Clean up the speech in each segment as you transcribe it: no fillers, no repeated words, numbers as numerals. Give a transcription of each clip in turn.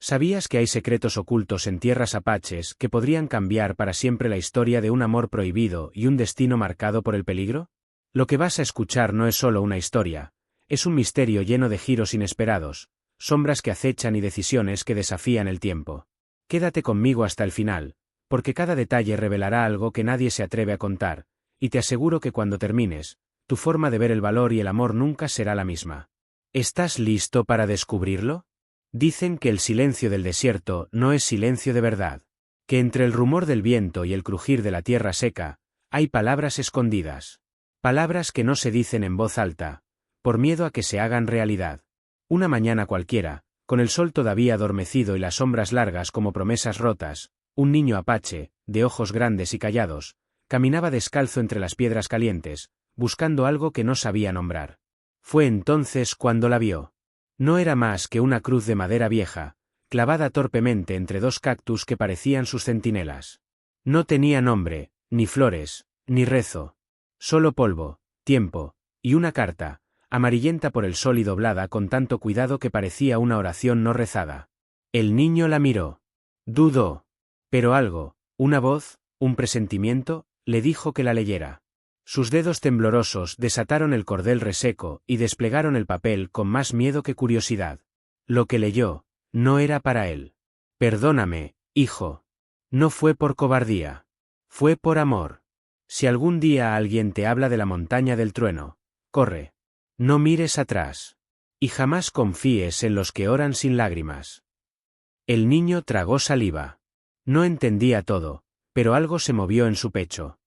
¿Sabías que hay secretos ocultos en tierras apaches que podrían cambiar para siempre la historia de un amor prohibido y un destino marcado por el peligro? Lo que vas a escuchar no es solo una historia, es un misterio lleno de giros inesperados, sombras que acechan y decisiones que desafían el tiempo. Quédate conmigo hasta el final, porque cada detalle revelará algo que nadie se atreve a contar, y te aseguro que cuando termines, tu forma de ver el valor y el amor nunca será la misma. ¿Estás listo para descubrirlo? Dicen que el silencio del desierto no es silencio de verdad, que entre el rumor del viento y el crujir de la tierra seca, hay palabras escondidas. Palabras que no se dicen en voz alta, por miedo a que se hagan realidad. Una mañana cualquiera, con el sol todavía adormecido y las sombras largas como promesas rotas, un niño apache, de ojos grandes y callados, caminaba descalzo entre las piedras calientes, buscando algo que no sabía nombrar. Fue entonces cuando la vio. No era más que una cruz de madera vieja, clavada torpemente entre dos cactus que parecían sus centinelas. No tenía nombre, ni flores, ni rezo. Solo polvo, tiempo, y una carta, amarillenta por el sol y doblada con tanto cuidado que parecía una oración no rezada. El niño la miró. Dudó. Pero algo, una voz, un presentimiento, le dijo que la leyera. Sus dedos temblorosos desataron el cordel reseco y desplegaron el papel con más miedo que curiosidad. Lo que leyó, no era para él. Perdóname, hijo. No fue por cobardía. Fue por amor. Si algún día alguien te habla de la montaña del trueno, corre. No mires atrás. Y jamás confíes en los que oran sin lágrimas. El niño tragó saliva. No entendía todo, pero algo se movió en su pecho.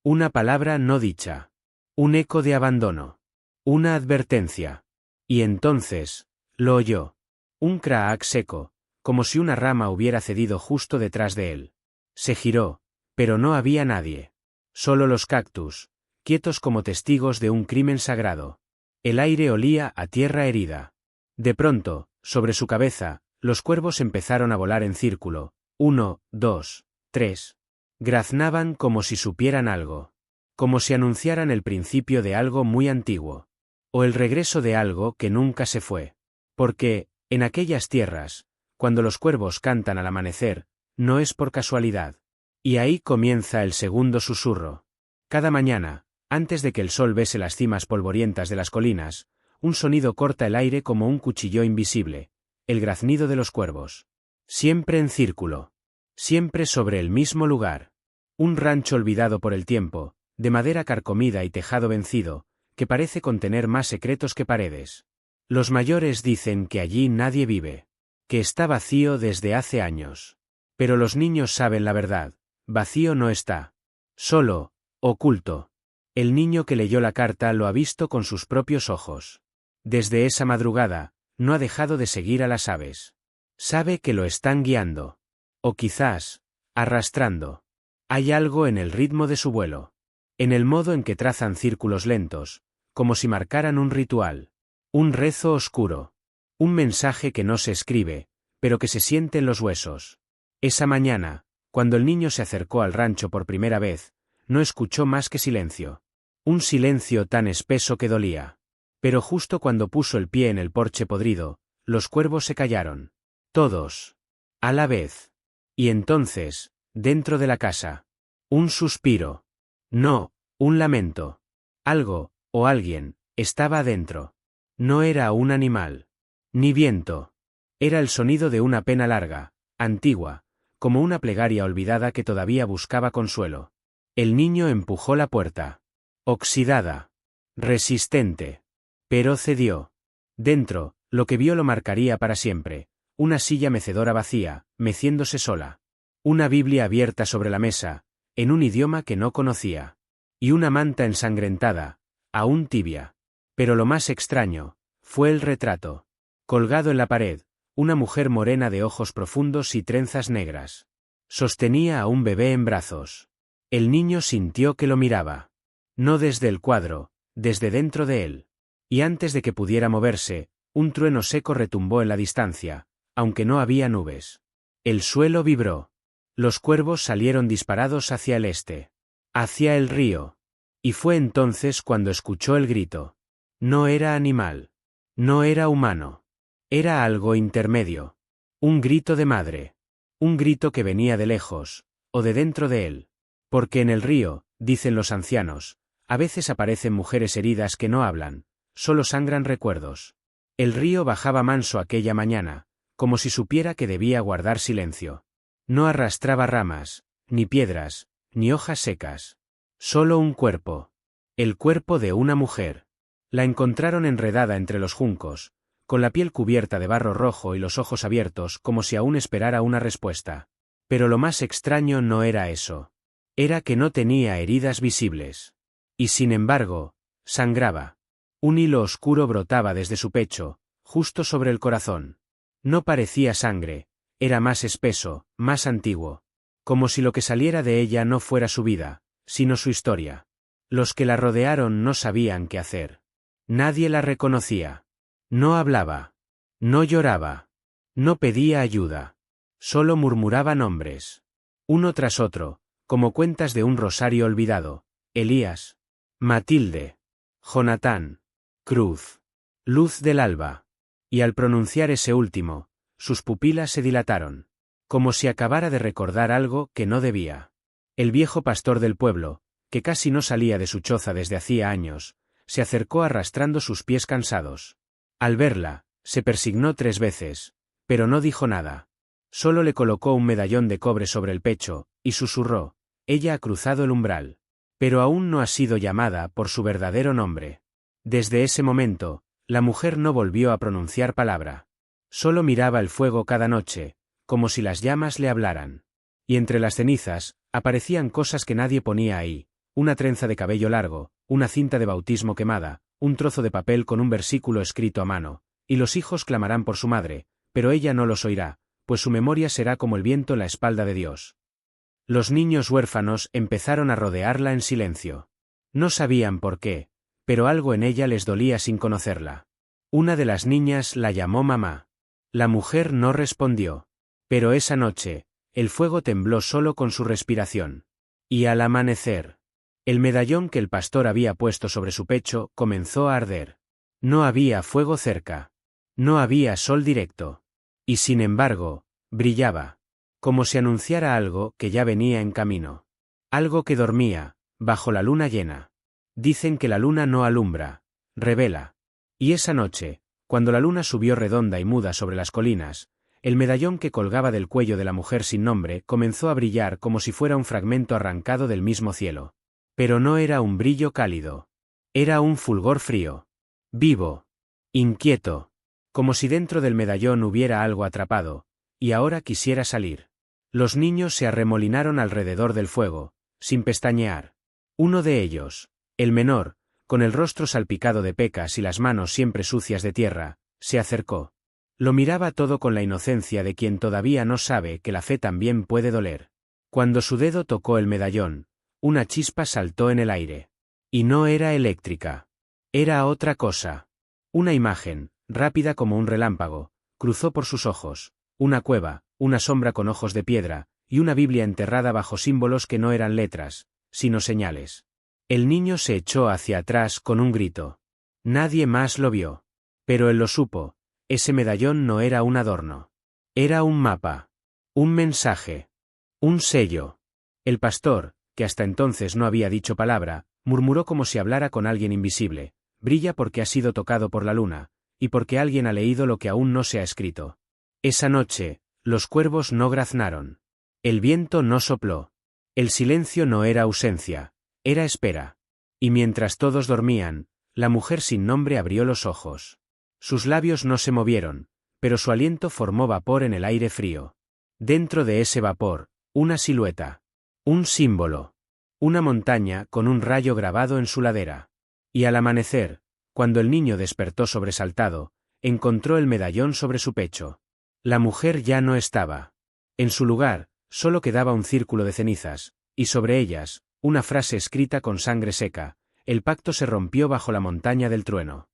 Una palabra no dicha. Un eco de abandono. Una advertencia. Y entonces, lo oyó. Un craak seco, como si una rama hubiera cedido justo detrás de él. Se giró, pero no había nadie. Solo los cactus, quietos como testigos de un crimen sagrado. El aire olía a tierra herida. De pronto, sobre su cabeza, los cuervos empezaron a volar en círculo. 1, 2, 3. Graznaban como si supieran algo. Como si anunciaran el principio de algo muy antiguo. O el regreso de algo que nunca se fue. Porque, en aquellas tierras, cuando los cuervos cantan al amanecer, no es por casualidad. Y ahí comienza el segundo susurro. Cada mañana, antes de que el sol bese las cimas polvorientas de las colinas, un sonido corta el aire como un cuchillo invisible, el graznido de los cuervos. Siempre en círculo. Siempre sobre el mismo lugar. Un rancho olvidado por el tiempo, de madera carcomida y tejado vencido, que parece contener más secretos que paredes. Los mayores dicen que allí nadie vive. Que está vacío desde hace años. Pero los niños saben la verdad. Vacío no está. Solo, oculto. El niño que leyó la carta lo ha visto con sus propios ojos. Desde esa madrugada, no ha dejado de seguir a las aves. Sabe que lo están guiando. O quizás, arrastrando. Hay algo en el ritmo de su vuelo. En el modo en que trazan círculos lentos, como si marcaran un ritual. Un rezo oscuro. Un mensaje que no se escribe, pero que se siente en los huesos. Esa mañana, cuando el niño se acercó al rancho por primera vez, no escuchó más que silencio. Un silencio tan espeso que dolía. Pero justo cuando puso el pie en el porche podrido, los cuervos se callaron. Todos. A la vez. Y entonces, dentro de la casa. Un suspiro. No, un lamento. Algo, o alguien, estaba adentro. No era un animal. Ni viento. Era el sonido de una pena larga, antigua, como una plegaria olvidada que todavía buscaba consuelo. El niño empujó la puerta. Oxidada. Resistente. Pero cedió. Dentro, lo que vio lo marcaría para siempre. Una silla mecedora vacía, meciéndose sola. Una Biblia abierta sobre la mesa, en un idioma que no conocía. Y una manta ensangrentada, aún tibia. Pero lo más extraño, fue el retrato. Colgado en la pared, una mujer morena de ojos profundos y trenzas negras. Sostenía a un bebé en brazos. El niño sintió que lo miraba. No desde el cuadro, desde dentro de él. Y antes de que pudiera moverse, un trueno seco retumbó en la distancia, aunque no había nubes. El suelo vibró. Los cuervos salieron disparados hacia el este. Hacia el río. Y fue entonces cuando escuchó el grito. No era animal. No era humano. Era algo intermedio. Un grito de madre. Un grito que venía de lejos, o de dentro de él. Porque en el río, dicen los ancianos, a veces aparecen mujeres heridas que no hablan, solo sangran recuerdos. El río bajaba manso aquella mañana, como si supiera que debía guardar silencio. No arrastraba ramas, ni piedras, ni hojas secas. Solo un cuerpo. El cuerpo de una mujer. La encontraron enredada entre los juncos, con la piel cubierta de barro rojo y los ojos abiertos como si aún esperara una respuesta. Pero lo más extraño no era eso. Era que no tenía heridas visibles. Y sin embargo, sangraba. Un hilo oscuro brotaba desde su pecho, justo sobre el corazón. No parecía sangre, era más espeso, más antiguo. Como si lo que saliera de ella no fuera su vida, sino su historia. Los que la rodearon no sabían qué hacer. Nadie la reconocía. No hablaba. No lloraba. No pedía ayuda. Solo murmuraba nombres. Uno tras otro, como cuentas de un rosario olvidado. Elías. Matilde. Jonatán. Cruz. Luz del alba. Y al pronunciar ese último, sus pupilas se dilataron. Como si acabara de recordar algo que no debía. El viejo pastor del pueblo, que casi no salía de su choza desde hacía años, se acercó arrastrando sus pies cansados. Al verla, se persignó 3 veces, pero no dijo nada. Solo le colocó un medallón de cobre sobre el pecho, y susurró, ella ha cruzado el umbral. Pero aún no ha sido llamada por su verdadero nombre. Desde ese momento, la mujer no volvió a pronunciar palabra. Solo miraba el fuego cada noche, como si las llamas le hablaran. Y entre las cenizas, aparecían cosas que nadie ponía ahí, una trenza de cabello largo, una cinta de bautismo quemada, un trozo de papel con un versículo escrito a mano, y los hijos clamarán por su madre, pero ella no los oirá, pues su memoria será como el viento en la espalda de Dios. Los niños huérfanos empezaron a rodearla en silencio. No sabían por qué, pero algo en ella les dolía sin conocerla. Una de las niñas la llamó mamá. La mujer no respondió. Pero esa noche, el fuego tembló solo con su respiración. Y al amanecer, el medallón que el pastor había puesto sobre su pecho comenzó a arder. No había fuego cerca. No había sol directo. Y sin embargo, brillaba. Como si anunciara algo que ya venía en camino. Algo que dormía, bajo la luna llena. Dicen que la luna no alumbra, revela. Y esa noche, cuando la luna subió redonda y muda sobre las colinas, el medallón que colgaba del cuello de la mujer sin nombre comenzó a brillar como si fuera un fragmento arrancado del mismo cielo. Pero no era un brillo cálido. Era un fulgor frío. Vivo. Inquieto. Como si dentro del medallón hubiera algo atrapado, y ahora quisiera salir. Los niños se arremolinaron alrededor del fuego, sin pestañear. Uno de ellos, el menor, con el rostro salpicado de pecas y las manos siempre sucias de tierra, se acercó. Lo miraba todo con la inocencia de quien todavía no sabe que la fe también puede doler. Cuando su dedo tocó el medallón, una chispa saltó en el aire. Y no era eléctrica. Era otra cosa. Una imagen, rápida como un relámpago, cruzó por sus ojos. Una cueva, una sombra con ojos de piedra, y una Biblia enterrada bajo símbolos que no eran letras, sino señales. El niño se echó hacia atrás con un grito. Nadie más lo vio. Pero él lo supo, ese medallón no era un adorno. Era un mapa. Un mensaje. Un sello. El pastor, que hasta entonces no había dicho palabra, murmuró como si hablara con alguien invisible. Brilla porque ha sido tocado por la luna, y porque alguien ha leído lo que aún no se ha escrito. Esa noche, los cuervos no graznaron. El viento no sopló. El silencio no era ausencia, era espera. Y mientras todos dormían, la mujer sin nombre abrió los ojos. Sus labios no se movieron, pero su aliento formó vapor en el aire frío. Dentro de ese vapor, una silueta. Un símbolo. Una montaña con un rayo grabado en su ladera. Y al amanecer, cuando el niño despertó sobresaltado, encontró el medallón sobre su pecho. La mujer ya no estaba. En su lugar, solo quedaba un círculo de cenizas, y sobre ellas, una frase escrita con sangre seca: el pacto se rompió bajo la montaña del trueno.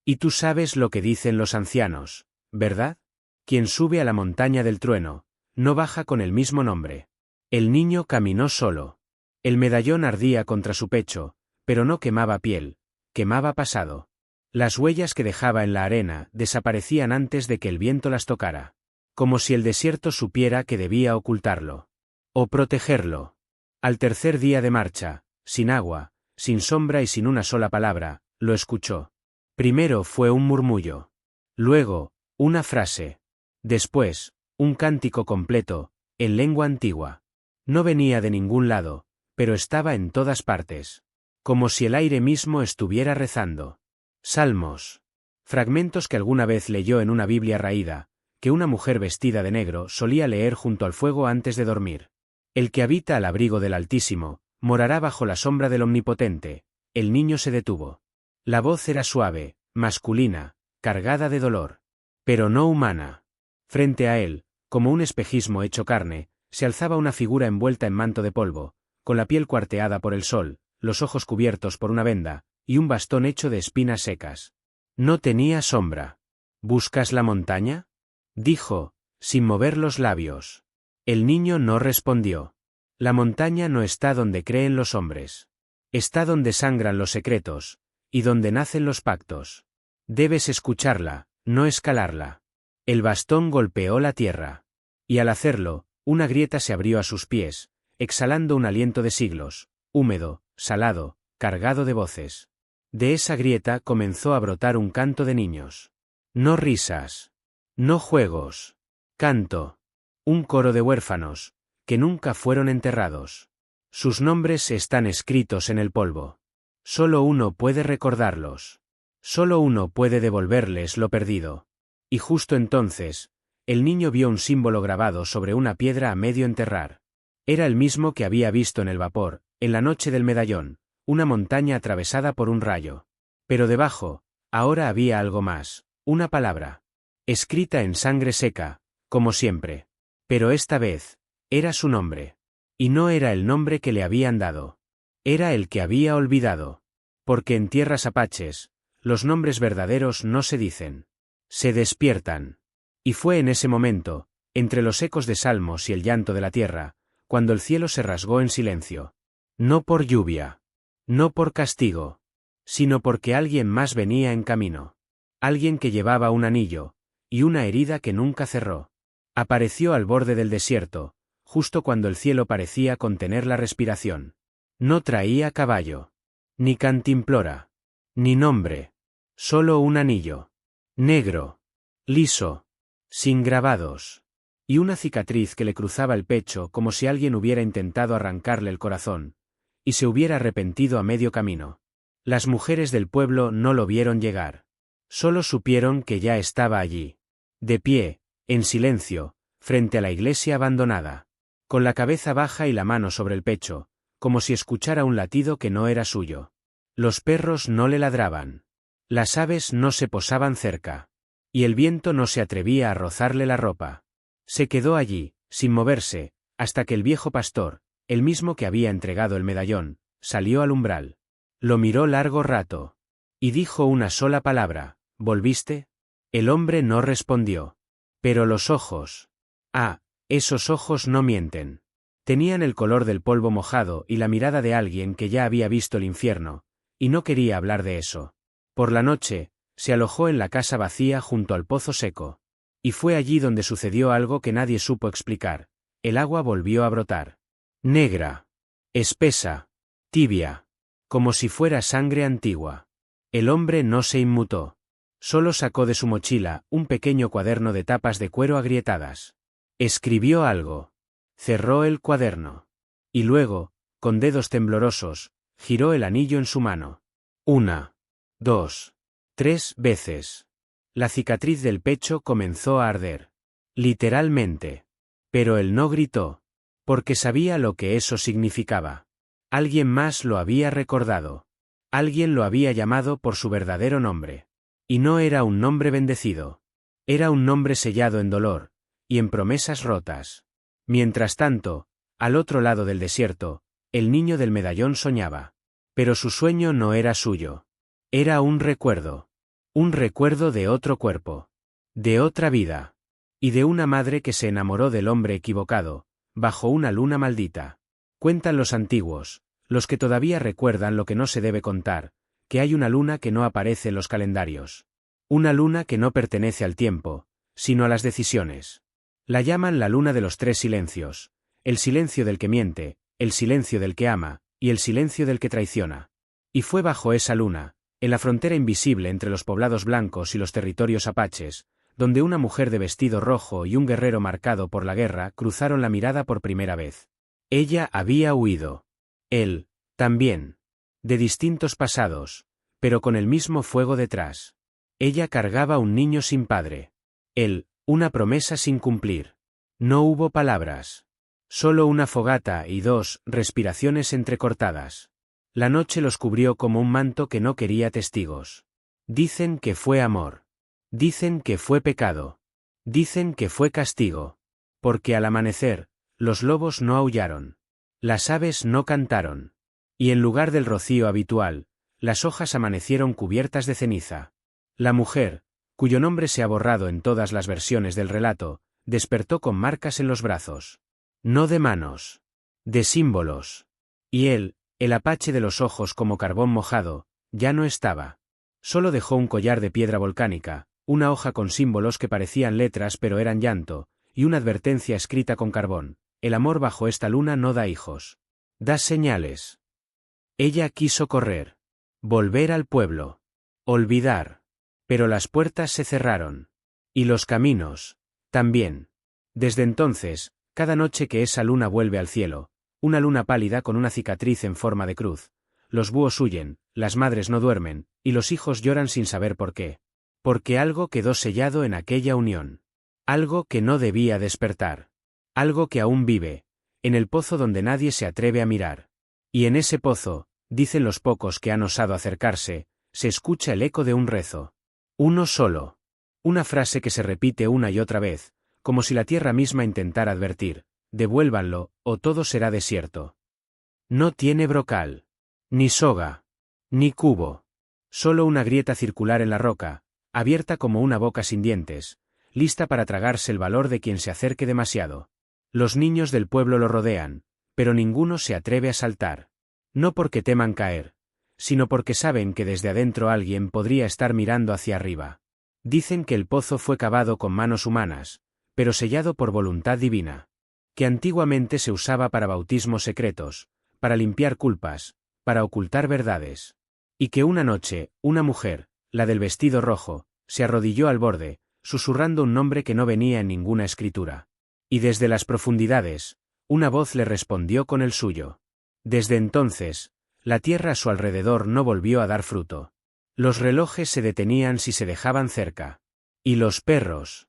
Y tú sabes lo que dicen los ancianos, ¿verdad? Quien sube a la montaña del trueno, no baja con el mismo nombre. El niño caminó solo. El medallón ardía contra su pecho, pero no quemaba piel, quemaba pasado. Las huellas que dejaba en la arena desaparecían antes de que el viento las tocara. como si el desierto supiera que debía ocultarlo. O protegerlo. Al tercer día de marcha, sin agua, sin sombra y sin una sola palabra, lo escuchó. Primero fue un murmullo. Luego, una frase. Después, un cántico completo, en lengua antigua. No venía de ningún lado, pero estaba en todas partes. Como si el aire mismo estuviera rezando. Salmos. Fragmentos que alguna vez leyó en una Biblia raída, que una mujer vestida de negro solía leer junto al fuego antes de dormir. El que habita al abrigo del Altísimo, morará bajo la sombra del Omnipotente. El niño se detuvo. La voz era suave, masculina, cargada de dolor. Pero no humana. Frente a él, como un espejismo hecho carne, se alzaba una figura envuelta en manto de polvo, con la piel cuarteada por el sol, los ojos cubiertos por una venda, y un bastón hecho de espinas secas. No tenía sombra. ¿Buscas la montaña?, dijo, sin mover los labios. El niño no respondió. La montaña no está donde creen los hombres. Está donde sangran los secretos, y donde nacen los pactos. Debes escucharla, no escalarla. El bastón golpeó la tierra. Y al hacerlo, una grieta se abrió a sus pies, exhalando un aliento de siglos, húmedo, salado, cargado de voces. De esa grieta comenzó a brotar un canto de niños. No risas. No juegos. Canto. Un coro de huérfanos, que nunca fueron enterrados. Sus nombres están escritos en el polvo. Solo uno puede recordarlos. Solo uno puede devolverles lo perdido. Y justo entonces, el niño vio un símbolo grabado sobre una piedra a medio enterrar. Era el mismo que había visto en el vapor, en la noche del medallón, una montaña atravesada por un rayo. Pero debajo, ahora había algo más, una palabra. Escrita en sangre seca, como siempre. Pero esta vez, era su nombre. Y no era el nombre que le habían dado. Era el que había olvidado. Porque en tierras apaches, los nombres verdaderos no se dicen. Se despiertan. Y fue en ese momento, entre los ecos de salmos y el llanto de la tierra, cuando el cielo se rasgó en silencio. No por lluvia. No por castigo. Sino porque alguien más venía en camino. Alguien que llevaba un anillo, y una herida que nunca cerró. Apareció al borde del desierto, justo cuando el cielo parecía contener la respiración. No traía caballo. Ni cantimplora. Ni nombre. Solo un anillo. Negro. Liso. Sin grabados. Y una cicatriz que le cruzaba el pecho como si alguien hubiera intentado arrancarle el corazón, y se hubiera arrepentido a medio camino. Las mujeres del pueblo no lo vieron llegar. Solo supieron que ya estaba allí. De pie, en silencio, frente a la iglesia abandonada. Con la cabeza baja y la mano sobre el pecho, como si escuchara un latido que no era suyo. Los perros no le ladraban. Las aves no se posaban cerca. Y el viento no se atrevía a rozarle la ropa. Se quedó allí, sin moverse, hasta que el viejo pastor, el mismo que había entregado el medallón, salió al umbral. Lo miró largo rato. Y dijo una sola palabra: ¿volviste? El hombre no respondió. Pero los ojos. Ah, esos ojos no mienten. Tenían el color del polvo mojado y la mirada de alguien que ya había visto el infierno, y no quería hablar de eso. Por la noche, se alojó en la casa vacía junto al pozo seco. Y fue allí donde sucedió algo que nadie supo explicar. El agua volvió a brotar. Negra. Espesa. Tibia. Como si fuera sangre antigua. El hombre no se inmutó. Solo sacó de su mochila un pequeño cuaderno de tapas de cuero agrietadas. Escribió algo. Cerró el cuaderno. Y luego, con dedos temblorosos, giró el anillo en su mano. 1, 2, 3 veces. La cicatriz del pecho comenzó a arder. Literalmente. Pero él no gritó. Porque sabía lo que eso significaba. Alguien más lo había recordado. Alguien lo había llamado por su verdadero nombre. Y no era un nombre bendecido. Era un nombre sellado en dolor, y en promesas rotas. Mientras tanto, al otro lado del desierto, el niño del medallón soñaba. Pero su sueño no era suyo. Era un recuerdo. Un recuerdo de otro cuerpo. De otra vida. Y de una madre que se enamoró del hombre equivocado, bajo una luna maldita. Cuentan los antiguos, los que todavía recuerdan lo que no se debe contar, que hay una luna que no aparece en los calendarios. Una luna que no pertenece al tiempo, sino a las decisiones. La llaman la luna de los tres silencios, el silencio del que miente, el silencio del que ama, y el silencio del que traiciona. Y fue bajo esa luna, en la frontera invisible entre los poblados blancos y los territorios apaches, donde una mujer de vestido rojo y un guerrero marcado por la guerra cruzaron la mirada por primera vez. Ella había huido. Él, también. De distintos pasados, pero con el mismo fuego detrás. Ella cargaba un niño sin padre. Él, una promesa sin cumplir. No hubo palabras. Solo una fogata y 2 respiraciones entrecortadas. La noche los cubrió como un manto que no quería testigos. Dicen que fue amor. Dicen que fue pecado. Dicen que fue castigo. Porque al amanecer, los lobos no aullaron. Las aves no cantaron. Y en lugar del rocío habitual, las hojas amanecieron cubiertas de ceniza. La mujer, cuyo nombre se ha borrado en todas las versiones del relato, despertó con marcas en los brazos. No de manos. De símbolos. Y él, el apache de los ojos como carbón mojado, ya no estaba. Solo dejó un collar de piedra volcánica, una hoja con símbolos que parecían letras pero eran llanto, y una advertencia escrita con carbón: el amor bajo esta luna no da hijos. Da señales. Ella quiso correr. Volver al pueblo. Olvidar. Pero las puertas se cerraron. Y los caminos, también. Desde entonces, cada noche que esa luna vuelve al cielo, una luna pálida con una cicatriz en forma de cruz, los búhos huyen, las madres no duermen, y los hijos lloran sin saber por qué. Porque algo quedó sellado en aquella unión. Algo que no debía despertar. Algo que aún vive, en el pozo donde nadie se atreve a mirar. Y en ese pozo, dicen los pocos que han osado acercarse, se escucha el eco de un rezo. Uno solo. Una frase que se repite una y otra vez, como si la tierra misma intentara advertir: devuélvanlo, o todo será desierto. No tiene brocal. Ni soga. Ni cubo. Solo una grieta circular en la roca, abierta como una boca sin dientes, lista para tragarse el valor de quien se acerque demasiado. Los niños del pueblo lo rodean, pero ninguno se atreve a saltar. No porque teman caer, sino porque saben que desde adentro alguien podría estar mirando hacia arriba. Dicen que el pozo fue cavado con manos humanas, pero sellado por voluntad divina. Que antiguamente se usaba para bautismos secretos, para limpiar culpas, para ocultar verdades. Y que una noche, una mujer, la del vestido rojo, se arrodilló al borde, susurrando un nombre que no venía en ninguna escritura. Y desde las profundidades, una voz le respondió con el suyo. Desde entonces, la tierra a su alrededor no volvió a dar fruto. Los relojes se detenían si se dejaban cerca. Y los perros.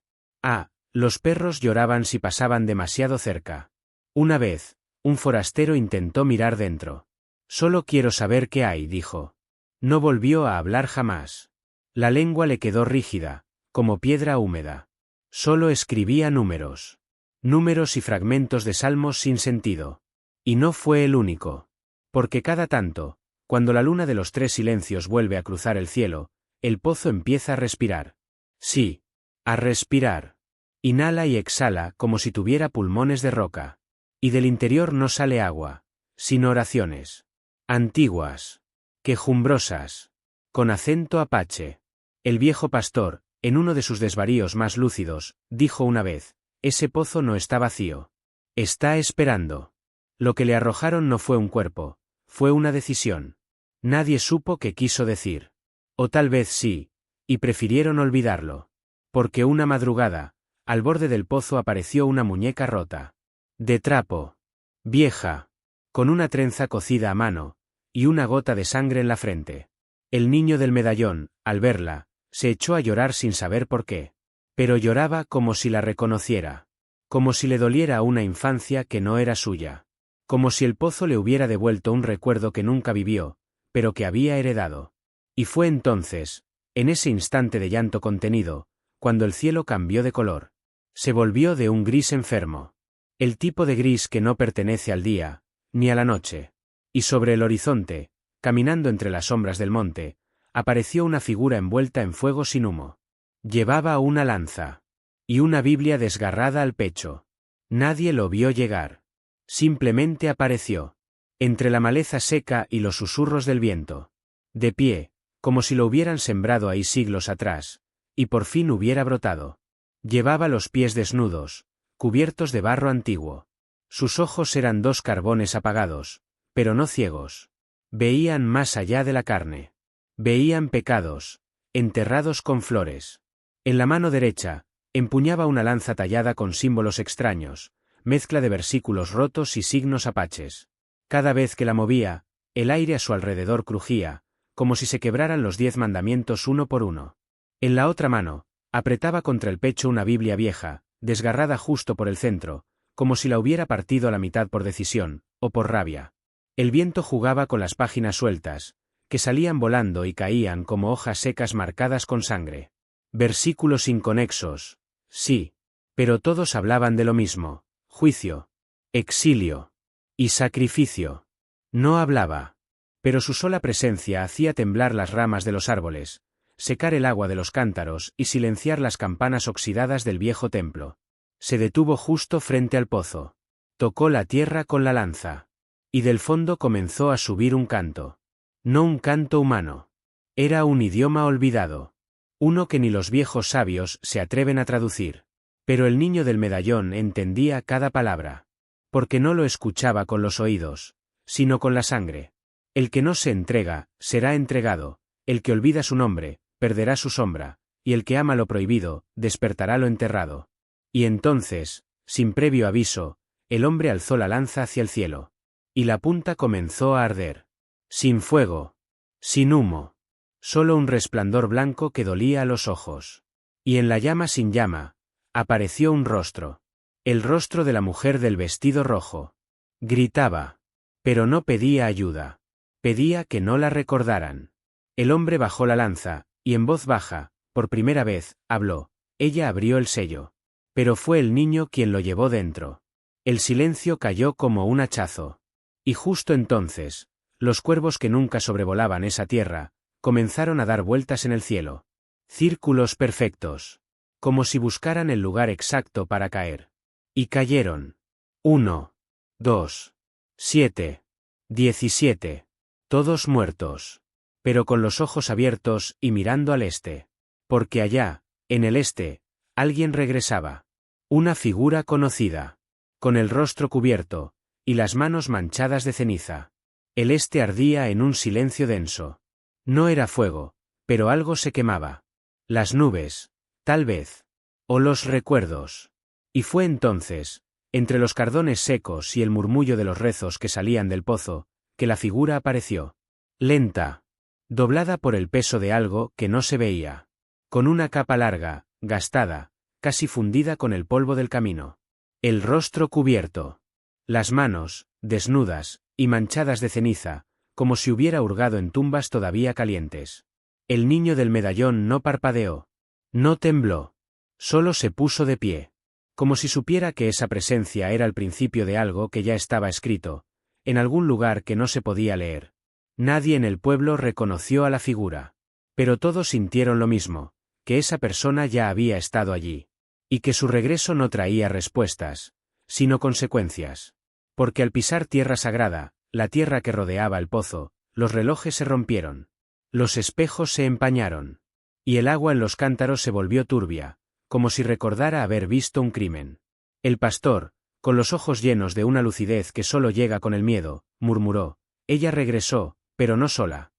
Los perros lloraban si pasaban demasiado cerca. Una vez, un forastero intentó mirar dentro. Solo quiero saber qué hay, dijo. No volvió a hablar jamás. La lengua le quedó rígida, como piedra húmeda. Solo escribía números. Números y fragmentos de salmos sin sentido. Y no fue el único. Porque cada tanto, cuando la luna de los tres silencios vuelve a cruzar el cielo, el pozo empieza a respirar. Sí, a respirar. Inhala y exhala como si tuviera pulmones de roca. Y del interior no sale agua, sino oraciones. Antiguas. Quejumbrosas. Con acento apache. El viejo pastor, en uno de sus desvaríos más lúcidos, dijo una vez: ese pozo no está vacío. Está esperando. Lo que le arrojaron no fue un cuerpo, fue una decisión. Nadie supo qué quiso decir. O tal vez sí, y prefirieron olvidarlo. Porque una madrugada, al borde del pozo apareció una muñeca rota. De trapo. Vieja. Con una trenza cocida a mano, y una gota de sangre en la frente. El niño del medallón, al verla, se echó a llorar sin saber por qué. Pero lloraba como si la reconociera. Como si le doliera una infancia que no era suya. Como si el pozo le hubiera devuelto un recuerdo que nunca vivió, pero que había heredado. Y fue entonces, en ese instante de llanto contenido, cuando el cielo cambió de color. Se volvió de un gris enfermo. El tipo de gris que no pertenece al día, ni a la noche. Y sobre el horizonte, caminando entre las sombras del monte, apareció una figura envuelta en fuego sin humo. Llevaba una lanza. Y una Biblia desgarrada al pecho. Nadie lo vio llegar. Simplemente apareció. Entre la maleza seca y los susurros del viento. De pie, como si lo hubieran sembrado ahí siglos atrás, y por fin hubiera brotado. Llevaba los pies desnudos, cubiertos de barro antiguo. Sus ojos eran dos carbones apagados, pero no ciegos. Veían más allá de la carne. Veían pecados, enterrados con flores. En la mano derecha, empuñaba una lanza tallada con símbolos extraños, mezcla de versículos rotos y signos apaches. Cada vez que la movía, el aire a su alrededor crujía, como si se quebraran los 10 mandamientos uno por uno. En la otra mano, apretaba contra el pecho una Biblia vieja, desgarrada justo por el centro, como si la hubiera partido a la mitad por decisión, o por rabia. El viento jugaba con las páginas sueltas, que salían volando y caían como hojas secas marcadas con sangre. Versículos inconexos, sí, pero todos hablaban de lo mismo: juicio, exilio y sacrificio. No hablaba, pero su sola presencia hacía temblar las ramas de los árboles, secar el agua de los cántaros y silenciar las campanas oxidadas del viejo templo. Se detuvo justo frente al pozo. Tocó la tierra con la lanza. Y del fondo comenzó a subir un canto. No un canto humano. Era un idioma olvidado. Uno que ni los viejos sabios se atreven a traducir. Pero el niño del medallón entendía cada palabra. Porque no lo escuchaba con los oídos, sino con la sangre. El que no se entrega, será entregado. El que olvida su nombre, perderá su sombra. Y el que ama lo prohibido, despertará lo enterrado. Y entonces, sin previo aviso, el hombre alzó la lanza hacia el cielo. Y la punta comenzó a arder. Sin fuego. Sin humo. Solo un resplandor blanco que dolía a los ojos. Y en la llama sin llama, apareció un rostro. El rostro de la mujer del vestido rojo. Gritaba. Pero no pedía ayuda. Pedía que no la recordaran. El hombre bajó la lanza, y en voz baja, por primera vez, habló. Ella abrió el sello. Pero fue el niño quien lo llevó dentro. El silencio cayó como un hachazo. Y justo entonces, los cuervos que nunca sobrevolaban esa tierra, comenzaron a dar vueltas en el cielo. Círculos perfectos. Como si buscaran el lugar exacto para caer. Y cayeron. 1, 2, 7, 17. Todos muertos. Pero con los ojos abiertos y mirando al este. Porque allá, en el este, alguien regresaba. Una figura conocida. Con el rostro cubierto, y las manos manchadas de ceniza. El este ardía en un silencio denso. No era fuego, pero algo se quemaba. Las nubes, tal vez. O los recuerdos. Y fue entonces, entre los cardones secos y el murmullo de los rezos que salían del pozo, que la figura apareció. Lenta. Doblada por el peso de algo que no se veía. Con una capa larga, gastada, casi fundida con el polvo del camino. El rostro cubierto. Las manos, desnudas, y manchadas de ceniza, como si hubiera hurgado en tumbas todavía calientes. El niño del medallón no parpadeó. No tembló. Solo se puso de pie. Como si supiera que esa presencia era el principio de algo que ya estaba escrito, en algún lugar que no se podía leer. Nadie en el pueblo reconoció a la figura. Pero todos sintieron lo mismo, que esa persona ya había estado allí. Y que su regreso no traía respuestas, sino consecuencias. Porque al pisar tierra sagrada, la tierra que rodeaba el pozo, los relojes se rompieron. Los espejos se empañaron. Y el agua en los cántaros se volvió turbia, como si recordara haber visto un crimen. El pastor, con los ojos llenos de una lucidez que solo llega con el miedo, murmuró. Ella regresó, pero no sola.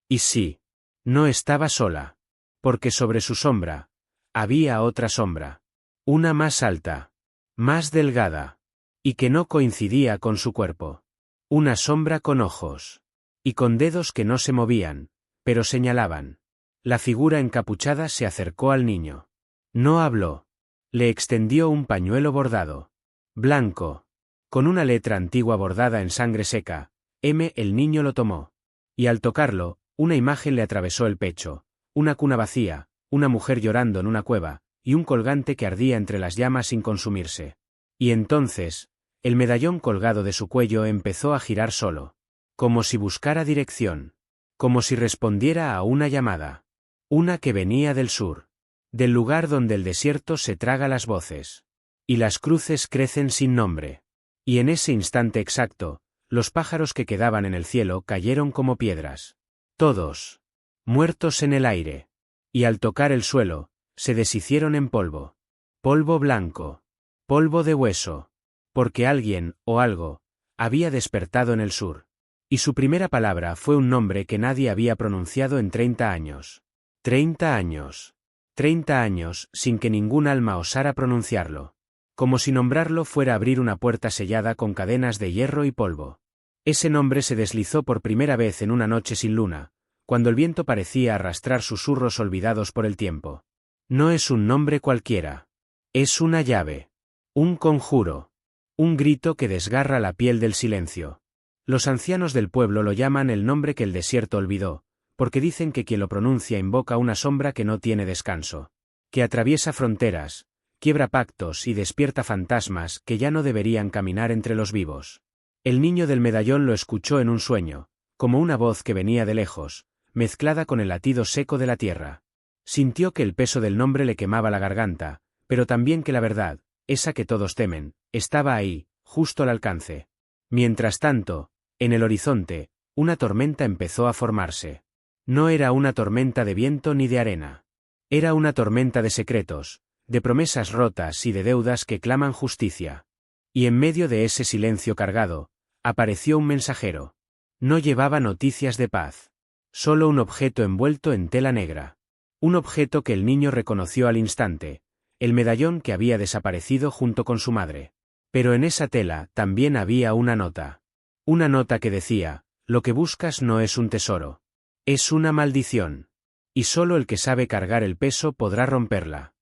Y sí, no estaba sola. Porque sobre su sombra, había otra sombra. Una más alta. Más delgada. Y que no coincidía con su cuerpo. Una sombra con ojos. Y con dedos que no se movían, pero señalaban. La figura encapuchada se acercó al niño. No habló. Le extendió un pañuelo bordado. Blanco. Con una letra antigua bordada en sangre seca. El niño lo tomó. Y al tocarlo, una imagen le atravesó el pecho. Una cuna vacía, una mujer llorando en una cueva, y un colgante que ardía entre las llamas sin consumirse. Y entonces, el medallón colgado de su cuello empezó a girar solo. Como si buscara dirección. Como si respondiera a una llamada. Una que venía del sur. Del lugar donde el desierto se traga las voces. Y las cruces crecen sin nombre. Y en ese instante exacto, los pájaros que quedaban en el cielo cayeron como piedras. Todos. Muertos en el aire. Y al tocar el suelo, se deshicieron en polvo. Polvo blanco. Polvo de hueso. Porque alguien, o algo, había despertado en el sur. Y su primera palabra fue un nombre que nadie había pronunciado en 30 años. 30 años. 30 años sin que ningún alma osara pronunciarlo. Como si nombrarlo fuera abrir una puerta sellada con cadenas de hierro y polvo. Ese nombre se deslizó por primera vez en una noche sin luna, cuando el viento parecía arrastrar susurros olvidados por el tiempo. No es un nombre cualquiera. Es una llave. Un conjuro. Un grito que desgarra la piel del silencio. Los ancianos del pueblo lo llaman el nombre que el desierto olvidó, porque dicen que quien lo pronuncia invoca una sombra que no tiene descanso. Que atraviesa fronteras, quiebra pactos y despierta fantasmas que ya no deberían caminar entre los vivos. El niño del medallón lo escuchó en un sueño, como una voz que venía de lejos, mezclada con el latido seco de la tierra. Sintió que el peso del nombre le quemaba la garganta, pero también que la verdad, esa que todos temen, estaba ahí, justo al alcance. Mientras tanto, en el horizonte, una tormenta empezó a formarse. No era una tormenta de viento ni de arena. Era una tormenta de secretos, de promesas rotas y de deudas que claman justicia. Y en medio de ese silencio cargado, apareció un mensajero. No llevaba noticias de paz. Solo un objeto envuelto en tela negra. Un objeto que el niño reconoció al instante, el medallón que había desaparecido junto con su madre. Pero en esa tela también había una nota. Una nota que decía, lo que buscas no es un tesoro. Es una maldición. Y solo el que sabe cargar el peso podrá romperla.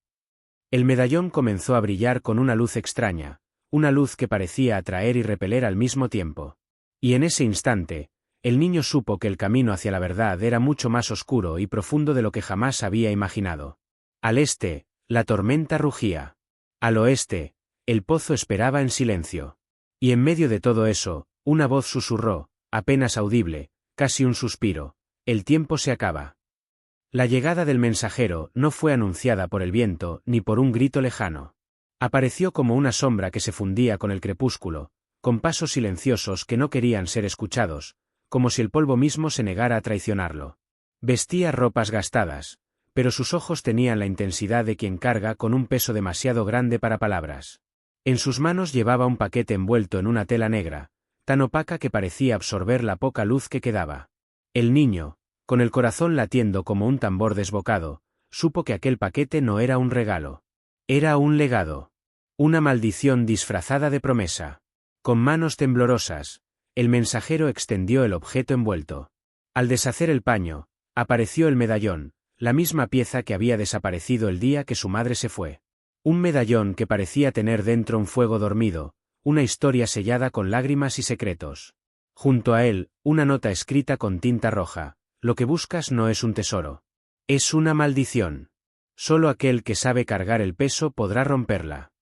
El medallón comenzó a brillar con una luz extraña, una luz que parecía atraer y repeler al mismo tiempo. Y en ese instante, el niño supo que el camino hacia la verdad era mucho más oscuro y profundo de lo que jamás había imaginado. Al este, la tormenta rugía. Al oeste, el pozo esperaba en silencio. Y en medio de todo eso, una voz susurró, apenas audible, casi un suspiro: el tiempo se acaba. La llegada del mensajero no fue anunciada por el viento ni por un grito lejano. Apareció como una sombra que se fundía con el crepúsculo, con pasos silenciosos que no querían ser escuchados, como si el polvo mismo se negara a traicionarlo. Vestía ropas gastadas, pero sus ojos tenían la intensidad de quien carga con un peso demasiado grande para palabras. En sus manos llevaba un paquete envuelto en una tela negra, tan opaca que parecía absorber la poca luz que quedaba. El niño, con el corazón latiendo como un tambor desbocado, supo que aquel paquete no era un regalo. Era un legado. Una maldición disfrazada de promesa. Con manos temblorosas, el mensajero extendió el objeto envuelto. Al deshacer el paño, apareció el medallón, la misma pieza que había desaparecido el día que su madre se fue. Un medallón que parecía tener dentro un fuego dormido, una historia sellada con lágrimas y secretos. Junto a él, una nota escrita con tinta roja: lo que buscas no es un tesoro. Es una maldición. Solo aquel que sabe cargar el peso podrá romperla.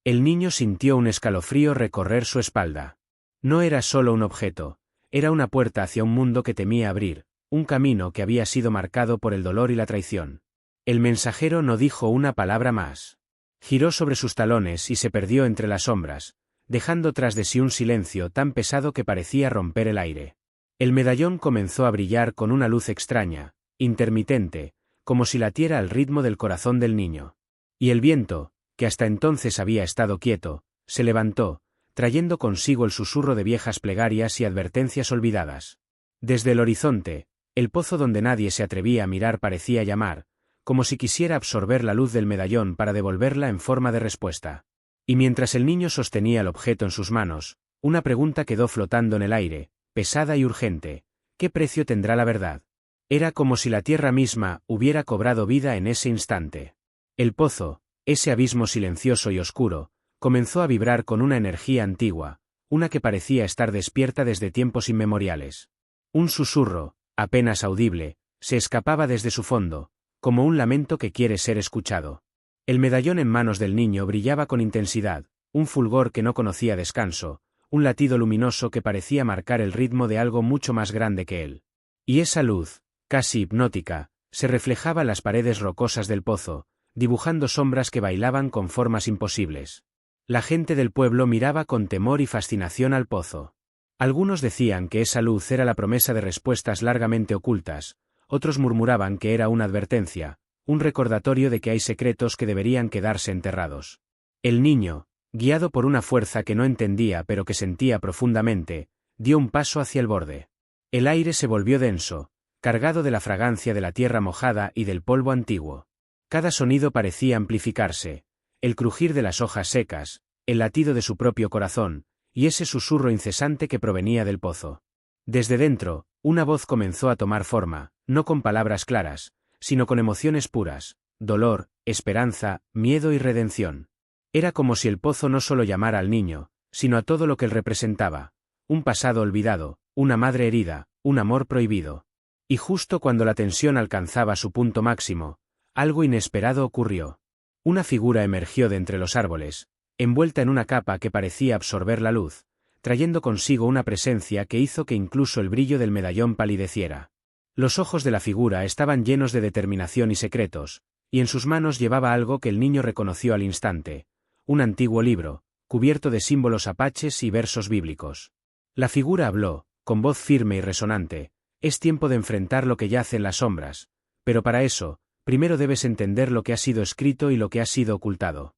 El niño sintió un escalofrío recorrer su espalda. No era solo un objeto, era una puerta hacia un mundo que temía abrir, un camino que había sido marcado por el dolor y la traición. El mensajero no dijo una palabra más. Giró sobre sus talones y se perdió entre las sombras, dejando tras de sí un silencio tan pesado que parecía romper el aire. El medallón comenzó a brillar con una luz extraña, intermitente, como si latiera al ritmo del corazón del niño. Y el viento, que hasta entonces había estado quieto, se levantó, trayendo consigo el susurro de viejas plegarias y advertencias olvidadas. Desde el horizonte, el pozo donde nadie se atrevía a mirar parecía llamar, como si quisiera absorber la luz del medallón para devolverla en forma de respuesta. Y mientras el niño sostenía el objeto en sus manos, una pregunta quedó flotando en el aire, pesada y urgente: ¿qué precio tendrá la verdad? Era como si la tierra misma hubiera cobrado vida en ese instante. El pozo, ese abismo silencioso y oscuro, comenzó a vibrar con una energía antigua, una que parecía estar despierta desde tiempos inmemoriales. Un susurro, apenas audible, se escapaba desde su fondo, como un lamento que quiere ser escuchado. El medallón en manos del niño brillaba con intensidad, un fulgor que no conocía descanso, un latido luminoso que parecía marcar el ritmo de algo mucho más grande que él. Y esa luz, casi hipnótica, se reflejaba en las paredes rocosas del pozo, dibujando sombras que bailaban con formas imposibles. La gente del pueblo miraba con temor y fascinación al pozo. Algunos decían que esa luz era la promesa de respuestas largamente ocultas, otros murmuraban que era una advertencia, un recordatorio de que hay secretos que deberían quedarse enterrados. El niño, guiado por una fuerza que no entendía pero que sentía profundamente, dio un paso hacia el borde. El aire se volvió denso, cargado de la fragancia de la tierra mojada y del polvo antiguo. Cada sonido parecía amplificarse, el crujir de las hojas secas, el latido de su propio corazón, y ese susurro incesante que provenía del pozo. Desde dentro, una voz comenzó a tomar forma, no con palabras claras, sino con emociones puras, dolor, esperanza, miedo y redención. Era como si el pozo no solo llamara al niño, sino a todo lo que él representaba, un pasado olvidado, una madre herida, un amor prohibido. Y justo cuando la tensión alcanzaba su punto máximo, algo inesperado ocurrió. Una figura emergió de entre los árboles, envuelta en una capa que parecía absorber la luz, trayendo consigo una presencia que hizo que incluso el brillo del medallón palideciera. Los ojos de la figura estaban llenos de determinación y secretos, y en sus manos llevaba algo que el niño reconoció al instante, un antiguo libro, cubierto de símbolos apaches y versos bíblicos. La figura habló, con voz firme y resonante: es tiempo de enfrentar lo que yace en las sombras, pero para eso, primero debes entender lo que ha sido escrito y lo que ha sido ocultado.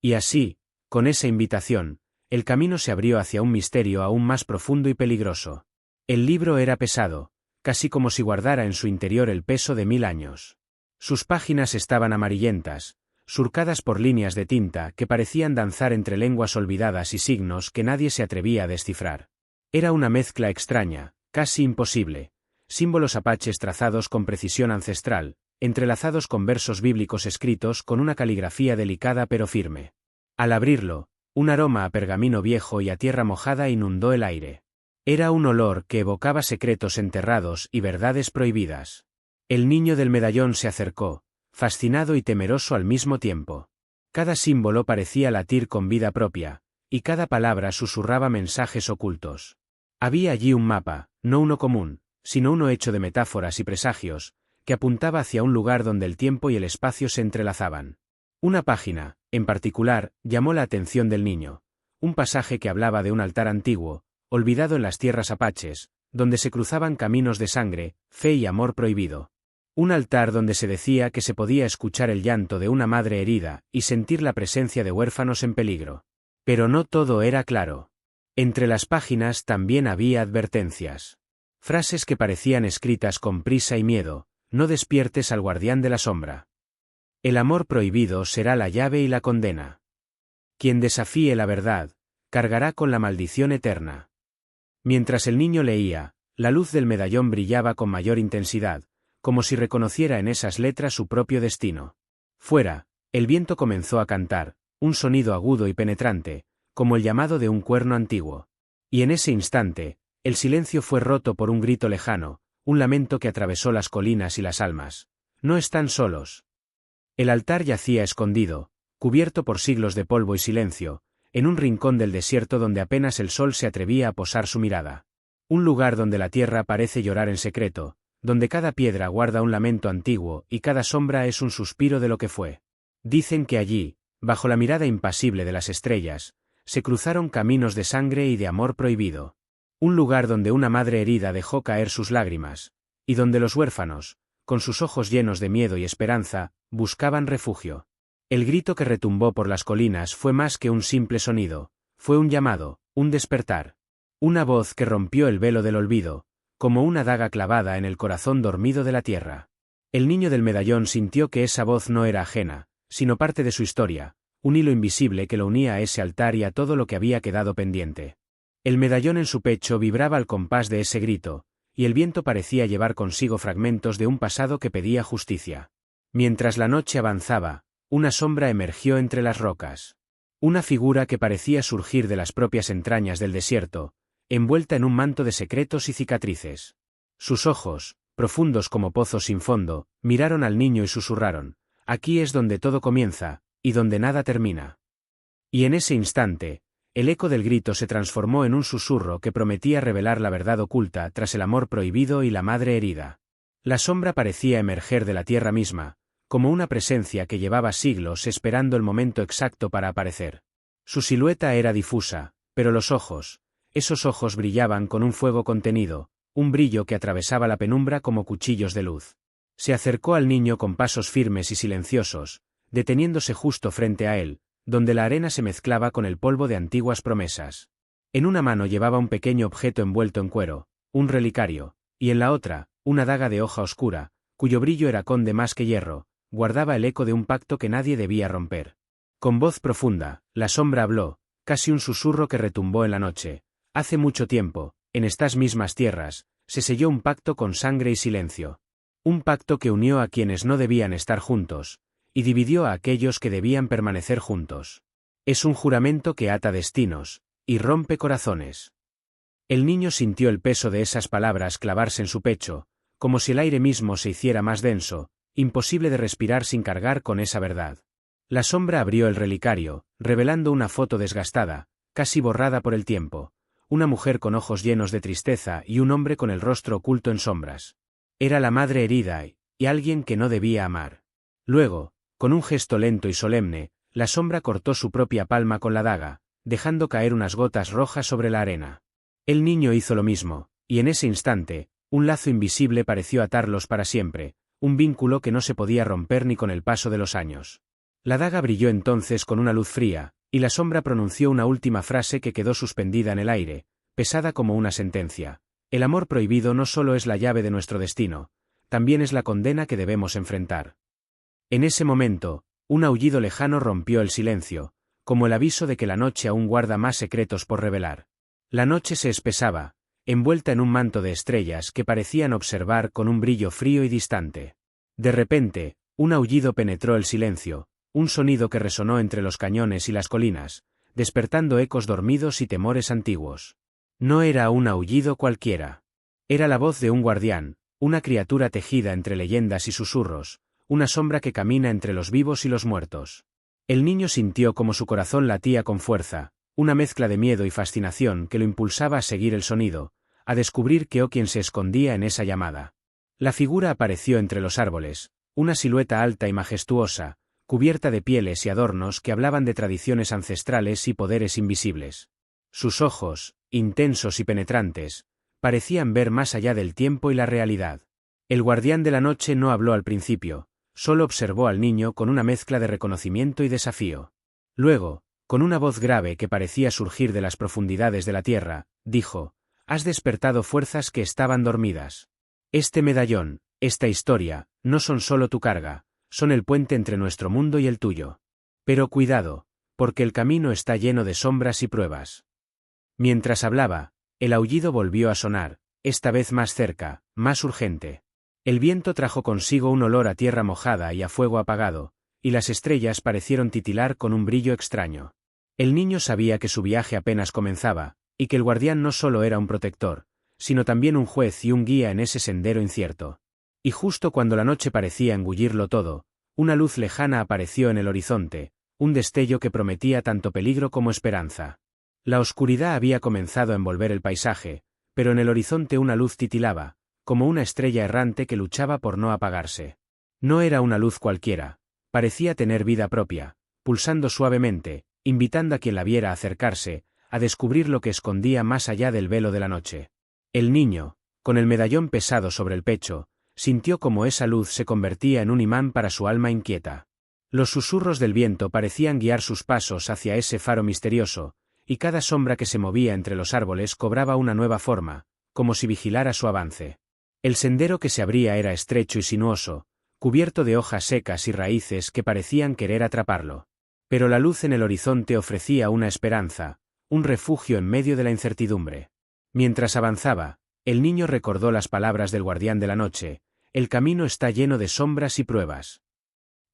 Y así, con esa invitación, el camino se abrió hacia un misterio aún más profundo y peligroso. El libro era pesado, casi como si guardara en su interior el peso de 1000 años. Sus páginas estaban amarillentas, surcadas por líneas de tinta que parecían danzar entre lenguas olvidadas y signos que nadie se atrevía a descifrar. Era una mezcla extraña, casi imposible, símbolos apaches trazados con precisión ancestral, entrelazados con versos bíblicos escritos con una caligrafía delicada pero firme. Al abrirlo, un aroma a pergamino viejo y a tierra mojada inundó el aire. Era un olor que evocaba secretos enterrados y verdades prohibidas. El niño del medallón se acercó, fascinado y temeroso al mismo tiempo. Cada símbolo parecía latir con vida propia, y cada palabra susurraba mensajes ocultos. Había allí un mapa, no uno común, sino uno hecho de metáforas y presagios, que apuntaba hacia un lugar donde el tiempo y el espacio se entrelazaban. Una página, en particular, llamó la atención del niño, un pasaje que hablaba de un altar antiguo, olvidado en las tierras apaches, donde se cruzaban caminos de sangre, fe y amor prohibido. Un altar donde se decía que se podía escuchar el llanto de una madre herida y sentir la presencia de huérfanos en peligro. Pero no todo era claro. Entre las páginas también había advertencias. Frases que parecían escritas con prisa y miedo: no despiertes al guardián de la sombra. El amor prohibido será la llave y la condena. Quien desafíe la verdad, cargará con la maldición eterna. Mientras el niño leía, la luz del medallón brillaba con mayor intensidad, como si reconociera en esas letras su propio destino. Fuera, el viento comenzó a cantar, un sonido agudo y penetrante, como el llamado de un cuerno antiguo. Y en ese instante, el silencio fue roto por un grito lejano, un lamento que atravesó las colinas y las almas. No están solos. El altar yacía escondido, cubierto por siglos de polvo y silencio, en un rincón del desierto donde apenas el sol se atrevía a posar su mirada. Un lugar donde la tierra parece llorar en secreto, donde cada piedra guarda un lamento antiguo y cada sombra es un suspiro de lo que fue. Dicen que allí, bajo la mirada impasible de las estrellas, se cruzaron caminos de sangre y de amor prohibido. Un lugar donde una madre herida dejó caer sus lágrimas, y donde los huérfanos, con sus ojos llenos de miedo y esperanza, buscaban refugio. El grito que retumbó por las colinas fue más que un simple sonido, fue un llamado, un despertar. Una voz que rompió el velo del olvido, como una daga clavada en el corazón dormido de la tierra. El niño del medallón sintió que esa voz no era ajena, sino parte de su historia, un hilo invisible que lo unía a ese altar y a todo lo que había quedado pendiente. El medallón en su pecho vibraba al compás de ese grito, y el viento parecía llevar consigo fragmentos de un pasado que pedía justicia. Mientras la noche avanzaba, una sombra emergió entre las rocas. Una figura que parecía surgir de las propias entrañas del desierto, envuelta en un manto de secretos y cicatrices. Sus ojos, profundos como pozos sin fondo, miraron al niño y susurraron: aquí es donde todo comienza, y donde nada termina. Y en ese instante, el eco del grito se transformó en un susurro que prometía revelar la verdad oculta tras el amor prohibido y la madre herida. La sombra parecía emerger de la tierra misma, como una presencia que llevaba siglos esperando el momento exacto para aparecer. Su silueta era difusa, pero los ojos, esos ojos brillaban con un fuego contenido, un brillo que atravesaba la penumbra como cuchillos de luz. Se acercó al niño con pasos firmes y silenciosos, deteniéndose justo frente a él, donde la arena se mezclaba con el polvo de antiguas promesas. En una mano llevaba un pequeño objeto envuelto en cuero, un relicario, y en la otra, una daga de hoja oscura, cuyo brillo era conde más que hierro, guardaba el eco de un pacto que nadie debía romper. Con voz profunda, la sombra habló, casi un susurro que retumbó en la noche. Hace mucho tiempo, en estas mismas tierras, se selló un pacto con sangre y silencio. Un pacto que unió a quienes no debían estar juntos, y dividió a aquellos que debían permanecer juntos. Es un juramento que ata destinos, y rompe corazones. El niño sintió el peso de esas palabras clavarse en su pecho, como si el aire mismo se hiciera más denso, imposible de respirar sin cargar con esa verdad. La sombra abrió el relicario, revelando una foto desgastada, casi borrada por el tiempo, una mujer con ojos llenos de tristeza y un hombre con el rostro oculto en sombras. Era la madre herida y alguien que no debía amar. Luego, con un gesto lento y solemne, la sombra cortó su propia palma con la daga, dejando caer unas gotas rojas sobre la arena. El niño hizo lo mismo, y en ese instante, un lazo invisible pareció atarlos para siempre, un vínculo que no se podía romper ni con el paso de los años. La daga brilló entonces con una luz fría, y la sombra pronunció una última frase que quedó suspendida en el aire, pesada como una sentencia. El amor prohibido no solo es la llave de nuestro destino, también es la condena que debemos enfrentar. En ese momento, un aullido lejano rompió el silencio, como el aviso de que la noche aún guarda más secretos por revelar. La noche se espesaba, envuelta en un manto de estrellas que parecían observar con un brillo frío y distante. De repente, un aullido penetró el silencio, un sonido que resonó entre los cañones y las colinas, despertando ecos dormidos y temores antiguos. No era un aullido cualquiera. Era la voz de un guardián, una criatura tejida entre leyendas y susurros, una sombra que camina entre los vivos y los muertos. El niño sintió como su corazón latía con fuerza, una mezcla de miedo y fascinación que lo impulsaba a seguir el sonido, a descubrir qué o quién se escondía en esa llamada. La figura apareció entre los árboles, una silueta alta y majestuosa, cubierta de pieles y adornos que hablaban de tradiciones ancestrales y poderes invisibles. Sus ojos, intensos y penetrantes, parecían ver más allá del tiempo y la realidad. El guardián de la noche no habló al principio, solo observó al niño con una mezcla de reconocimiento y desafío. Luego, con una voz grave que parecía surgir de las profundidades de la tierra, dijo: «Has despertado fuerzas que estaban dormidas. Este medallón, esta historia, no son solo tu carga, son el puente entre nuestro mundo y el tuyo. Pero cuidado, porque el camino está lleno de sombras y pruebas». Mientras hablaba, el aullido volvió a sonar, esta vez más cerca, más urgente. El viento trajo consigo un olor a tierra mojada y a fuego apagado, y las estrellas parecieron titilar con un brillo extraño. El niño sabía que su viaje apenas comenzaba, y que el guardián no solo era un protector, sino también un juez y un guía en ese sendero incierto. Y justo cuando la noche parecía engullirlo todo, una luz lejana apareció en el horizonte, un destello que prometía tanto peligro como esperanza. La oscuridad había comenzado a envolver el paisaje, pero en el horizonte una luz titilaba, como una estrella errante que luchaba por no apagarse. No era una luz cualquiera, parecía tener vida propia, pulsando suavemente, invitando a quien la viera a acercarse, a descubrir lo que escondía más allá del velo de la noche. El niño, con el medallón pesado sobre el pecho, sintió como esa luz se convertía en un imán para su alma inquieta. Los susurros del viento parecían guiar sus pasos hacia ese faro misterioso, y cada sombra que se movía entre los árboles cobraba una nueva forma, como si vigilara su avance. El sendero que se abría era estrecho y sinuoso, cubierto de hojas secas y raíces que parecían querer atraparlo. Pero la luz en el horizonte ofrecía una esperanza, un refugio en medio de la incertidumbre. Mientras avanzaba, el niño recordó las palabras del guardián de la noche: «El camino está lleno de sombras y pruebas».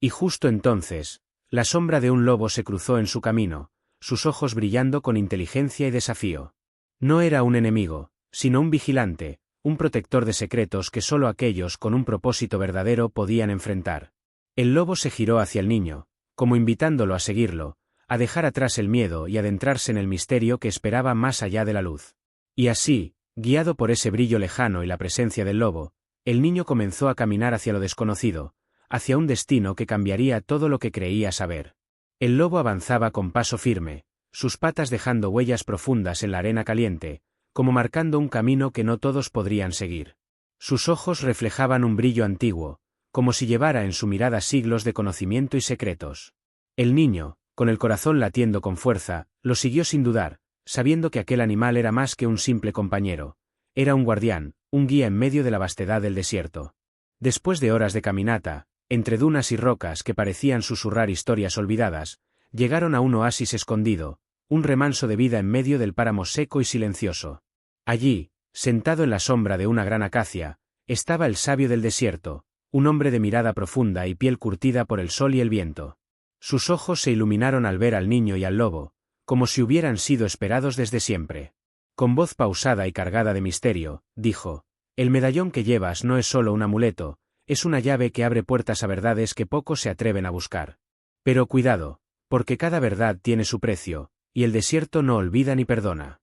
Y justo entonces, la sombra de un lobo se cruzó en su camino, sus ojos brillando con inteligencia y desafío. No era un enemigo, sino un vigilante, un protector de secretos que solo aquellos con un propósito verdadero podían enfrentar. El lobo se giró hacia el niño, como invitándolo a seguirlo, a dejar atrás el miedo y adentrarse en el misterio que esperaba más allá de la luz. Y así, guiado por ese brillo lejano y la presencia del lobo, el niño comenzó a caminar hacia lo desconocido, hacia un destino que cambiaría todo lo que creía saber. El lobo avanzaba con paso firme, sus patas dejando huellas profundas en la arena caliente, como marcando un camino que no todos podrían seguir. Sus ojos reflejaban un brillo antiguo, como si llevara en su mirada siglos de conocimiento y secretos. El niño, Con el corazón latiendo con fuerza, lo siguió sin dudar, sabiendo que aquel animal era más que un simple compañero. Era un guardián, un guía en medio de la vastedad del desierto. Después de horas de caminata, entre dunas y rocas que parecían susurrar historias olvidadas, llegaron a un oasis escondido, un remanso de vida en medio del páramo seco y silencioso. Allí, sentado en la sombra de una gran acacia, estaba el sabio del desierto, un hombre de mirada profunda y piel curtida por el sol y el viento. Sus ojos se iluminaron al ver al niño y al lobo, como si hubieran sido esperados desde siempre. Con voz pausada y cargada de misterio, dijo: «El medallón que llevas no es solo un amuleto, es una llave que abre puertas a verdades que pocos se atreven a buscar. Pero cuidado, porque cada verdad tiene su precio, y el desierto no olvida ni perdona».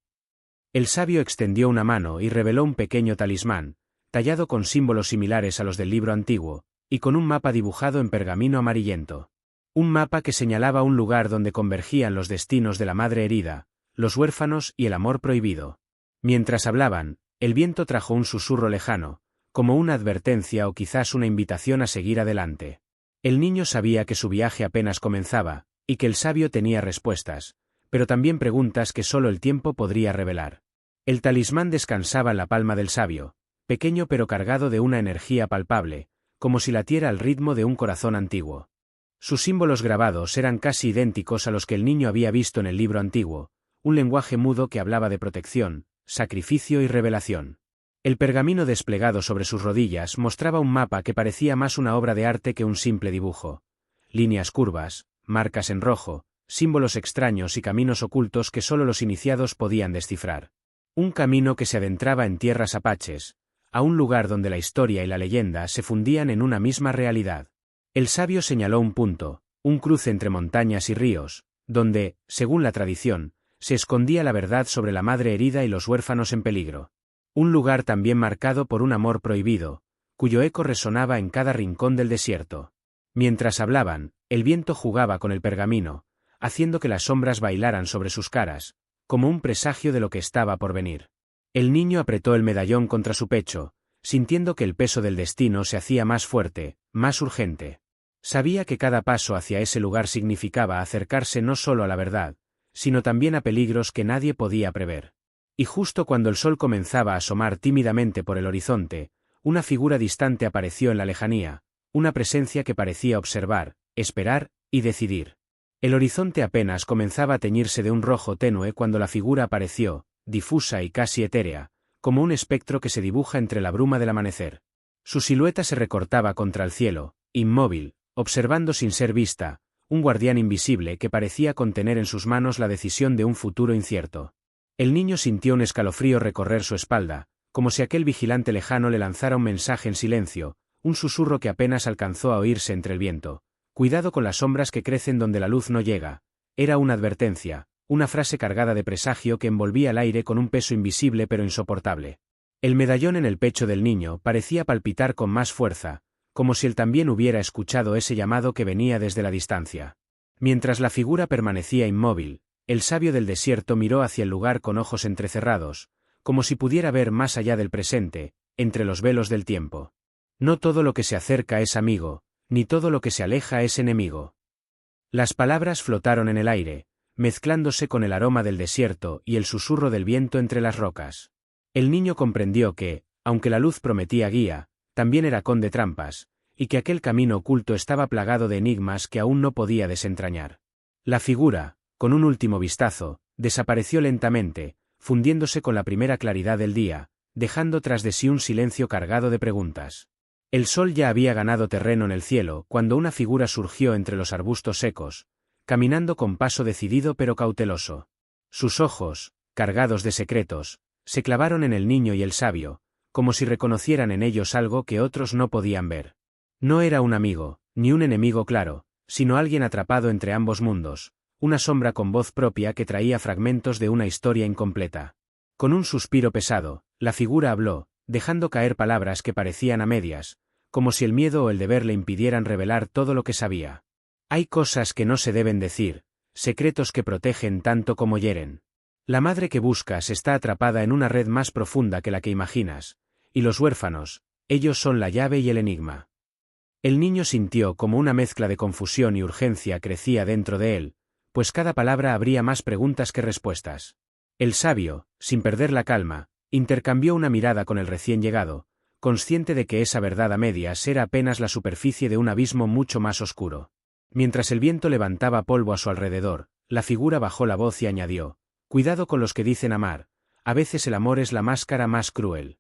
El sabio extendió una mano y reveló un pequeño talismán, tallado con símbolos similares a los del libro antiguo, y con un mapa dibujado en pergamino amarillento. Un mapa que señalaba un lugar donde convergían los destinos de la madre herida, los huérfanos y el amor prohibido. Mientras hablaban, el viento trajo un susurro lejano, como una advertencia o quizás una invitación a seguir adelante. El niño sabía que su viaje apenas comenzaba, y que el sabio tenía respuestas, pero también preguntas que solo el tiempo podría revelar. El talismán descansaba en la palma del sabio, pequeño pero cargado de una energía palpable, como si latiera al ritmo de un corazón antiguo. Sus símbolos grabados eran casi idénticos a los que el niño había visto en el libro antiguo, un lenguaje mudo que hablaba de protección, sacrificio y revelación. El pergamino desplegado sobre sus rodillas mostraba un mapa que parecía más una obra de arte que un simple dibujo. Líneas curvas, marcas en rojo, símbolos extraños y caminos ocultos que solo los iniciados podían descifrar. Un camino que se adentraba en tierras apaches, a un lugar donde la historia y la leyenda se fundían en una misma realidad. El sabio señaló un punto, un cruce entre montañas y ríos, donde, según la tradición, se escondía la verdad sobre la madre herida y los huérfanos en peligro. Un lugar también marcado por un amor prohibido, cuyo eco resonaba en cada rincón del desierto. Mientras hablaban, el viento jugaba con el pergamino, haciendo que las sombras bailaran sobre sus caras, como un presagio de lo que estaba por venir. El niño apretó el medallón contra su pecho, sintiendo que el peso del destino se hacía más fuerte, más urgente. Sabía que cada paso hacia ese lugar significaba acercarse no solo a la verdad, sino también a peligros que nadie podía prever. Y justo cuando el sol comenzaba a asomar tímidamente por el horizonte, una figura distante apareció en la lejanía, una presencia que parecía observar, esperar y decidir. El horizonte apenas comenzaba a teñirse de un rojo tenue cuando la figura apareció, difusa y casi etérea, como un espectro que se dibuja entre la bruma del amanecer. Su silueta se recortaba contra el cielo, inmóvil, observando sin ser vista, un guardián invisible que parecía contener en sus manos la decisión de un futuro incierto. El niño sintió un escalofrío recorrer su espalda, como si aquel vigilante lejano le lanzara un mensaje en silencio, un susurro que apenas alcanzó a oírse entre el viento. «Cuidado con las sombras que crecen donde la luz no llega». Era una advertencia, una frase cargada de presagio que envolvía el aire con un peso invisible pero insoportable. El medallón en el pecho del niño parecía palpitar con más fuerza, como si él también hubiera escuchado ese llamado que venía desde la distancia. Mientras la figura permanecía inmóvil, el sabio del desierto miró hacia el lugar con ojos entrecerrados, como si pudiera ver más allá del presente, entre los velos del tiempo. No todo lo que se acerca es amigo, ni todo lo que se aleja es enemigo. Las palabras flotaron en el aire, mezclándose con el aroma del desierto y el susurro del viento entre las rocas. El niño comprendió que, aunque la luz prometía guía, también era con de trampas, y que aquel camino oculto estaba plagado de enigmas que aún no podía desentrañar. La figura, con un último vistazo, desapareció lentamente, fundiéndose con la primera claridad del día, dejando tras de sí un silencio cargado de preguntas. El sol ya había ganado terreno en el cielo cuando una figura surgió entre los arbustos secos, caminando con paso decidido pero cauteloso. Sus ojos, cargados de secretos, se clavaron en el niño y el sabio, como si reconocieran en ellos algo que otros no podían ver. No era un amigo, ni un enemigo claro, sino alguien atrapado entre ambos mundos, una sombra con voz propia que traía fragmentos de una historia incompleta. Con un suspiro pesado, la figura habló, dejando caer palabras que parecían a medias, como si el miedo o el deber le impidieran revelar todo lo que sabía. Hay cosas que no se deben decir, secretos que protegen tanto como hieren. La madre que buscas está atrapada en una red más profunda que la que imaginas, y los huérfanos, ellos son la llave y el enigma. El niño sintió como una mezcla de confusión y urgencia crecía dentro de él, pues cada palabra habría más preguntas que respuestas. El sabio, sin perder la calma, intercambió una mirada con el recién llegado, consciente de que esa verdad a medias era apenas la superficie de un abismo mucho más oscuro. Mientras el viento levantaba polvo a su alrededor, la figura bajó la voz y añadió: «Cuidado con los que dicen amar, a veces el amor es la máscara más cruel».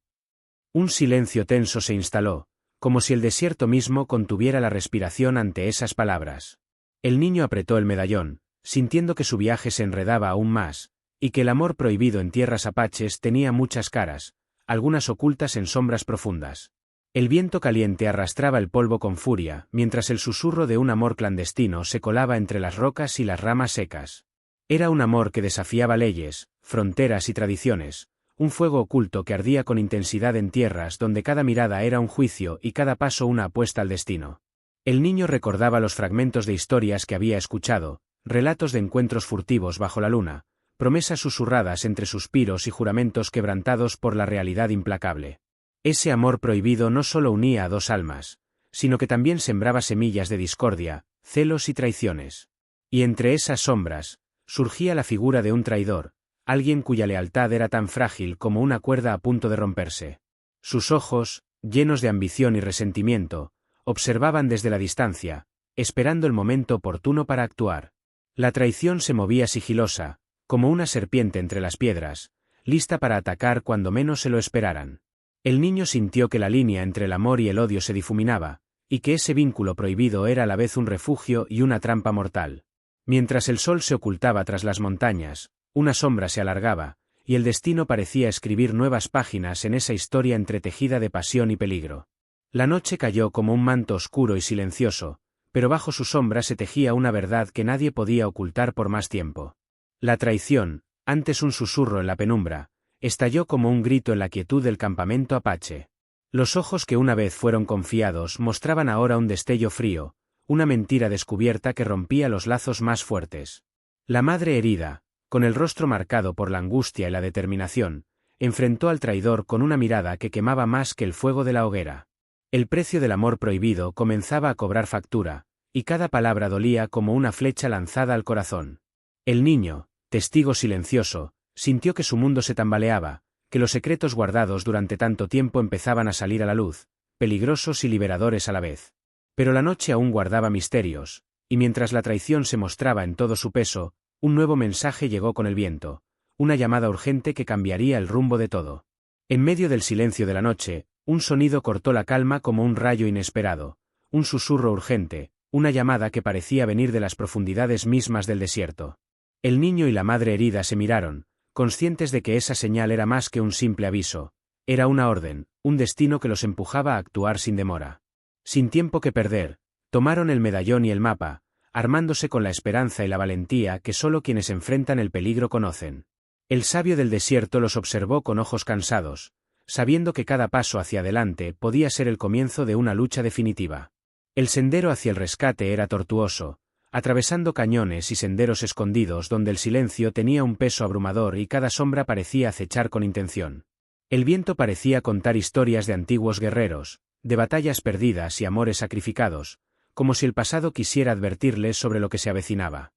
Un silencio tenso se instaló, como si el desierto mismo contuviera la respiración ante esas palabras. El niño apretó el medallón, sintiendo que su viaje se enredaba aún más, y que el amor prohibido en tierras apaches tenía muchas caras, algunas ocultas en sombras profundas. El viento caliente arrastraba el polvo con furia, mientras el susurro de un amor clandestino se colaba entre las rocas y las ramas secas. Era un amor que desafiaba leyes, fronteras y tradiciones, un fuego oculto que ardía con intensidad en tierras donde cada mirada era un juicio y cada paso una apuesta al destino. El niño recordaba los fragmentos de historias que había escuchado, relatos de encuentros furtivos bajo la luna, promesas susurradas entre suspiros y juramentos quebrantados por la realidad implacable. Ese amor prohibido no solo unía a dos almas, sino que también sembraba semillas de discordia, celos y traiciones. Y entre esas sombras, surgía la figura de un traidor, alguien cuya lealtad era tan frágil como una cuerda a punto de romperse. Sus ojos, llenos de ambición y resentimiento, observaban desde la distancia, esperando el momento oportuno para actuar. La traición se movía sigilosa, como una serpiente entre las piedras, lista para atacar cuando menos se lo esperaran. El niño sintió que la línea entre el amor y el odio se difuminaba, y que ese vínculo prohibido era a la vez un refugio y una trampa mortal. Mientras el sol se ocultaba tras las montañas, una sombra se alargaba, y el destino parecía escribir nuevas páginas en esa historia entretejida de pasión y peligro. La noche cayó como un manto oscuro y silencioso, pero bajo su sombra se tejía una verdad que nadie podía ocultar por más tiempo. La traición, antes un susurro en la penumbra, estalló como un grito en la quietud del campamento apache. Los ojos que una vez fueron confiados mostraban ahora un destello frío, una mentira descubierta que rompía los lazos más fuertes. La madre herida, con el rostro marcado por la angustia y la determinación, enfrentó al traidor con una mirada que quemaba más que el fuego de la hoguera. El precio del amor prohibido comenzaba a cobrar factura, y cada palabra dolía como una flecha lanzada al corazón. El niño, testigo silencioso, sintió que su mundo se tambaleaba, que los secretos guardados durante tanto tiempo empezaban a salir a la luz, peligrosos y liberadores a la vez. Pero la noche aún guardaba misterios, y mientras la traición se mostraba en todo su peso, un nuevo mensaje llegó con el viento, una llamada urgente que cambiaría el rumbo de todo. En medio del silencio de la noche, un sonido cortó la calma como un rayo inesperado, un susurro urgente, una llamada que parecía venir de las profundidades mismas del desierto. El niño y la madre herida se miraron, conscientes de que esa señal era más que un simple aviso, era una orden, un destino que los empujaba a actuar sin demora. Sin tiempo que perder, tomaron el medallón y el mapa, armándose con la esperanza y la valentía que solo quienes enfrentan el peligro conocen. El sabio del desierto los observó con ojos cansados, sabiendo que cada paso hacia adelante podía ser el comienzo de una lucha definitiva. El sendero hacia el rescate era tortuoso, atravesando cañones y senderos escondidos donde el silencio tenía un peso abrumador y cada sombra parecía acechar con intención. El viento parecía contar historias de antiguos guerreros, de batallas perdidas y amores sacrificados, como si el pasado quisiera advertirles sobre lo que se avecinaba.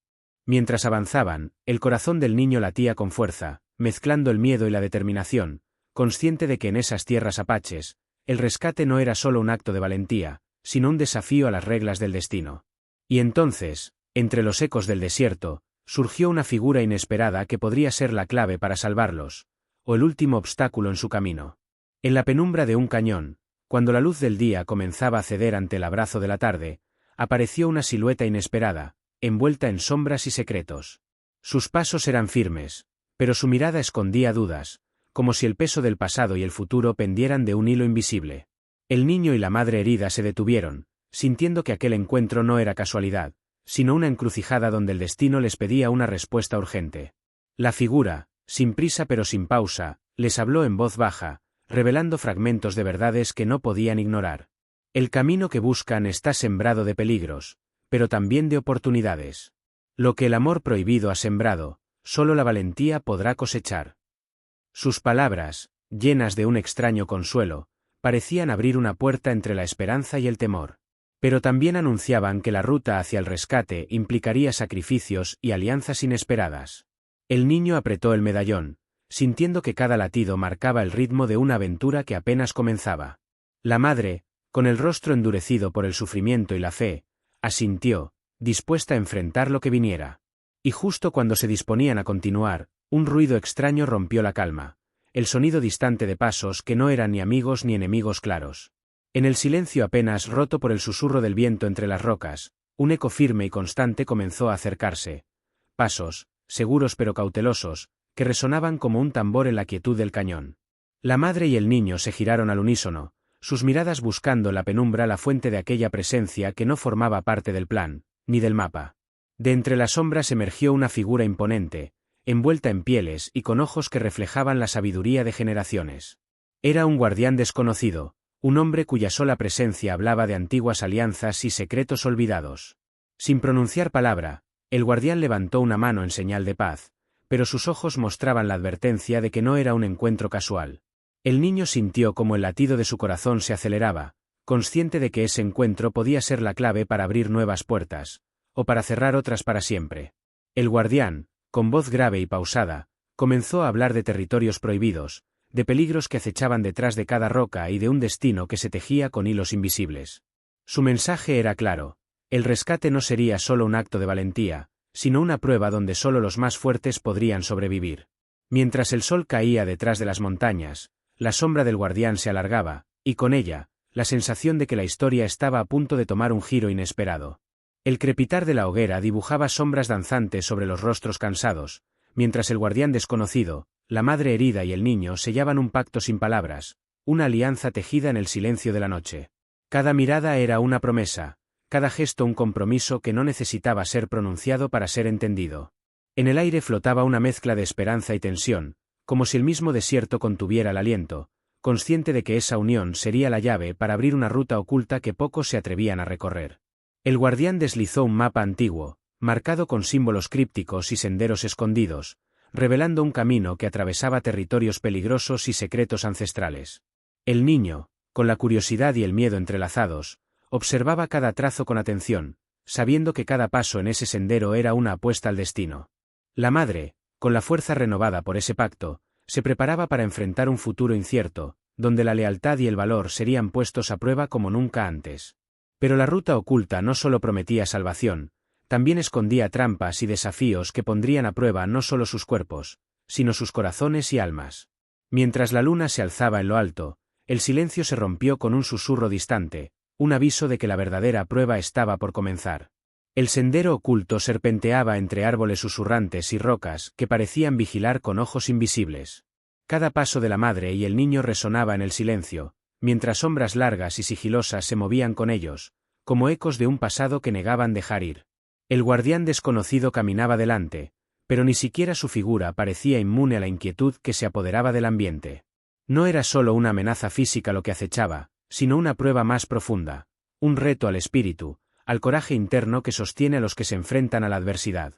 Mientras avanzaban, el corazón del niño latía con fuerza, mezclando el miedo y la determinación, consciente de que en esas tierras apaches, el rescate no era solo un acto de valentía, sino un desafío a las reglas del destino. Y entonces, entre los ecos del desierto, surgió una figura inesperada que podría ser la clave para salvarlos, o el último obstáculo en su camino. En la penumbra de un cañón, cuando la luz del día comenzaba a ceder ante el abrazo de la tarde, apareció una silueta inesperada, envuelta en sombras y secretos. Sus pasos eran firmes, pero su mirada escondía dudas, como si el peso del pasado y el futuro pendieran de un hilo invisible. El niño y la madre herida se detuvieron, sintiendo que aquel encuentro no era casualidad, sino una encrucijada donde el destino les pedía una respuesta urgente. La figura, sin prisa pero sin pausa, les habló en voz baja, revelando fragmentos de verdades que no podían ignorar. El camino que buscan está sembrado de peligros, pero también de oportunidades. Lo que el amor prohibido ha sembrado, solo la valentía podrá cosechar. Sus palabras, llenas de un extraño consuelo, parecían abrir una puerta entre la esperanza y el temor. Pero también anunciaban que la ruta hacia el rescate implicaría sacrificios y alianzas inesperadas. El niño apretó el medallón, sintiendo que cada latido marcaba el ritmo de una aventura que apenas comenzaba. La madre, con el rostro endurecido por el sufrimiento y la fe, asintió, dispuesta a enfrentar lo que viniera. Y justo cuando se disponían a continuar, un ruido extraño rompió la calma, el sonido distante de pasos que no eran ni amigos ni enemigos claros. En el silencio apenas roto por el susurro del viento entre las rocas, un eco firme y constante comenzó a acercarse. Pasos, seguros pero cautelosos, que resonaban como un tambor en la quietud del cañón. La madre y el niño se giraron al unísono, sus miradas buscando en la penumbra la fuente de aquella presencia que no formaba parte del plan, ni del mapa. De entre las sombras emergió una figura imponente, envuelta en pieles y con ojos que reflejaban la sabiduría de generaciones. Era un guardián desconocido, un hombre cuya sola presencia hablaba de antiguas alianzas y secretos olvidados. Sin pronunciar palabra, el guardián levantó una mano en señal de paz, pero sus ojos mostraban la advertencia de que no era un encuentro casual. El niño sintió como el latido de su corazón se aceleraba, consciente de que ese encuentro podía ser la clave para abrir nuevas puertas, o para cerrar otras para siempre. El guardián, con voz grave y pausada, comenzó a hablar de territorios prohibidos, de peligros que acechaban detrás de cada roca y de un destino que se tejía con hilos invisibles. Su mensaje era claro: el rescate no sería solo un acto de valentía, sino una prueba donde solo los más fuertes podrían sobrevivir. Mientras el sol caía detrás de las montañas, la sombra del guardián se alargaba, y con ella, la sensación de que la historia estaba a punto de tomar un giro inesperado. El crepitar de la hoguera dibujaba sombras danzantes sobre los rostros cansados, mientras el guardián desconocido, la madre herida y el niño sellaban un pacto sin palabras, una alianza tejida en el silencio de la noche. Cada mirada era una promesa, cada gesto un compromiso que no necesitaba ser pronunciado para ser entendido. En el aire flotaba una mezcla de esperanza y tensión, como si el mismo desierto contuviera el aliento, consciente de que esa unión sería la llave para abrir una ruta oculta que pocos se atrevían a recorrer. El guardián deslizó un mapa antiguo, marcado con símbolos crípticos y senderos escondidos, revelando un camino que atravesaba territorios peligrosos y secretos ancestrales. El niño, con la curiosidad y el miedo entrelazados, observaba cada trazo con atención, sabiendo que cada paso en ese sendero era una apuesta al destino. La madre, con la fuerza renovada por ese pacto, se preparaba para enfrentar un futuro incierto, donde la lealtad y el valor serían puestos a prueba como nunca antes. Pero la ruta oculta no solo prometía salvación, también escondía trampas y desafíos que pondrían a prueba no solo sus cuerpos, sino sus corazones y almas. Mientras la luna se alzaba en lo alto, el silencio se rompió con un susurro distante, un aviso de que la verdadera prueba estaba por comenzar. El sendero oculto serpenteaba entre árboles susurrantes y rocas que parecían vigilar con ojos invisibles. Cada paso de la madre y el niño resonaba en el silencio, mientras sombras largas y sigilosas se movían con ellos, como ecos de un pasado que negaban dejar ir. El guardián desconocido caminaba delante, pero ni siquiera su figura parecía inmune a la inquietud que se apoderaba del ambiente. No era solo una amenaza física lo que acechaba, sino una prueba más profunda, un reto al espíritu, al coraje interno que sostiene a los que se enfrentan a la adversidad.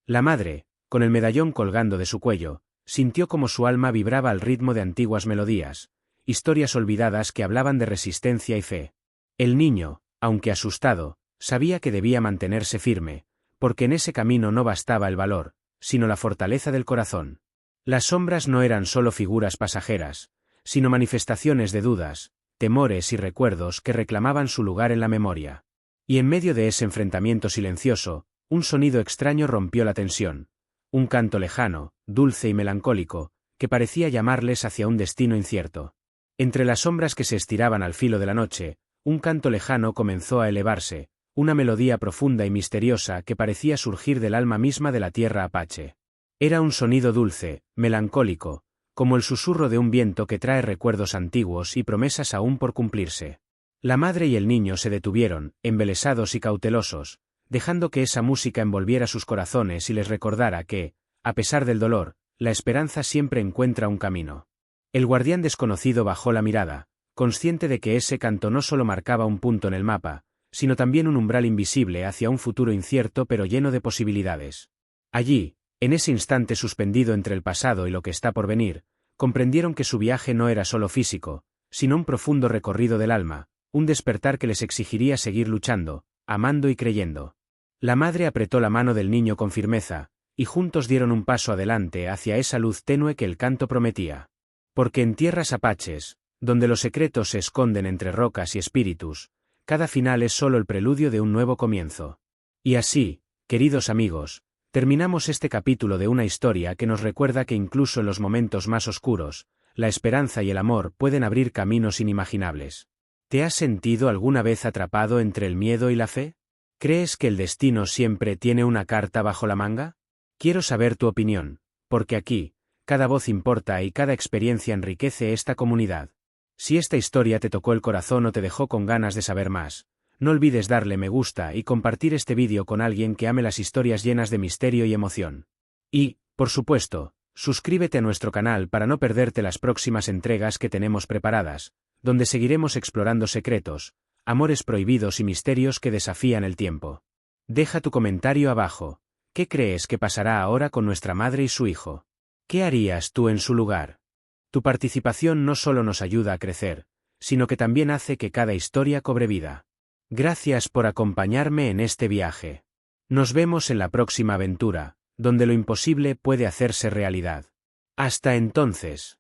La madre, con el medallón colgando de su cuello, sintió como su alma vibraba al ritmo de antiguas melodías, historias olvidadas que hablaban de resistencia y fe. El niño, aunque asustado, sabía que debía mantenerse firme, porque en ese camino no bastaba el valor, sino la fortaleza del corazón. Las sombras no eran solo figuras pasajeras, sino manifestaciones de dudas, temores y recuerdos que reclamaban su lugar en la memoria. Y en medio de ese enfrentamiento silencioso, un sonido extraño rompió la tensión, un canto lejano, dulce y melancólico, que parecía llamarles hacia un destino incierto. Entre las sombras que se estiraban al filo de la noche, un canto lejano comenzó a elevarse, una melodía profunda y misteriosa que parecía surgir del alma misma de la tierra apache. Era un sonido dulce, melancólico, como el susurro de un viento que trae recuerdos antiguos y promesas aún por cumplirse. La madre y el niño se detuvieron, embelesados y cautelosos, dejando que esa música envolviera sus corazones y les recordara que, a pesar del dolor, la esperanza siempre encuentra un camino. El guardián desconocido bajó la mirada, consciente de que ese canto no solo marcaba un punto en el mapa, sino también un umbral invisible hacia un futuro incierto pero lleno de posibilidades. Allí, en ese instante suspendido entre el pasado y lo que está por venir, comprendieron que su viaje no era solo físico, sino un profundo recorrido del alma, un despertar que les exigiría seguir luchando, amando y creyendo. La madre apretó la mano del niño con firmeza, y juntos dieron un paso adelante hacia esa luz tenue que el canto prometía. Porque en tierras apaches, donde los secretos se esconden entre rocas y espíritus, cada final es solo el preludio de un nuevo comienzo. Y así, queridos amigos, terminamos este capítulo de una historia que nos recuerda que incluso en los momentos más oscuros, la esperanza y el amor pueden abrir caminos inimaginables. ¿Te has sentido alguna vez atrapado entre el miedo y la fe? ¿Crees que el destino siempre tiene una carta bajo la manga? Quiero saber tu opinión, porque aquí, cada voz importa y cada experiencia enriquece esta comunidad. Si esta historia te tocó el corazón o te dejó con ganas de saber más, no olvides darle me gusta y compartir este vídeo con alguien que ame las historias llenas de misterio y emoción. Y, por supuesto, suscríbete a nuestro canal para no perderte las próximas entregas que tenemos preparadas, donde seguiremos explorando secretos, amores prohibidos y misterios que desafían el tiempo. Deja tu comentario abajo. ¿Qué crees que pasará ahora con nuestra madre y su hijo? ¿Qué harías tú en su lugar? Tu participación no solo nos ayuda a crecer, sino que también hace que cada historia cobre vida. Gracias por acompañarme en este viaje. Nos vemos en la próxima aventura, donde lo imposible puede hacerse realidad. Hasta entonces.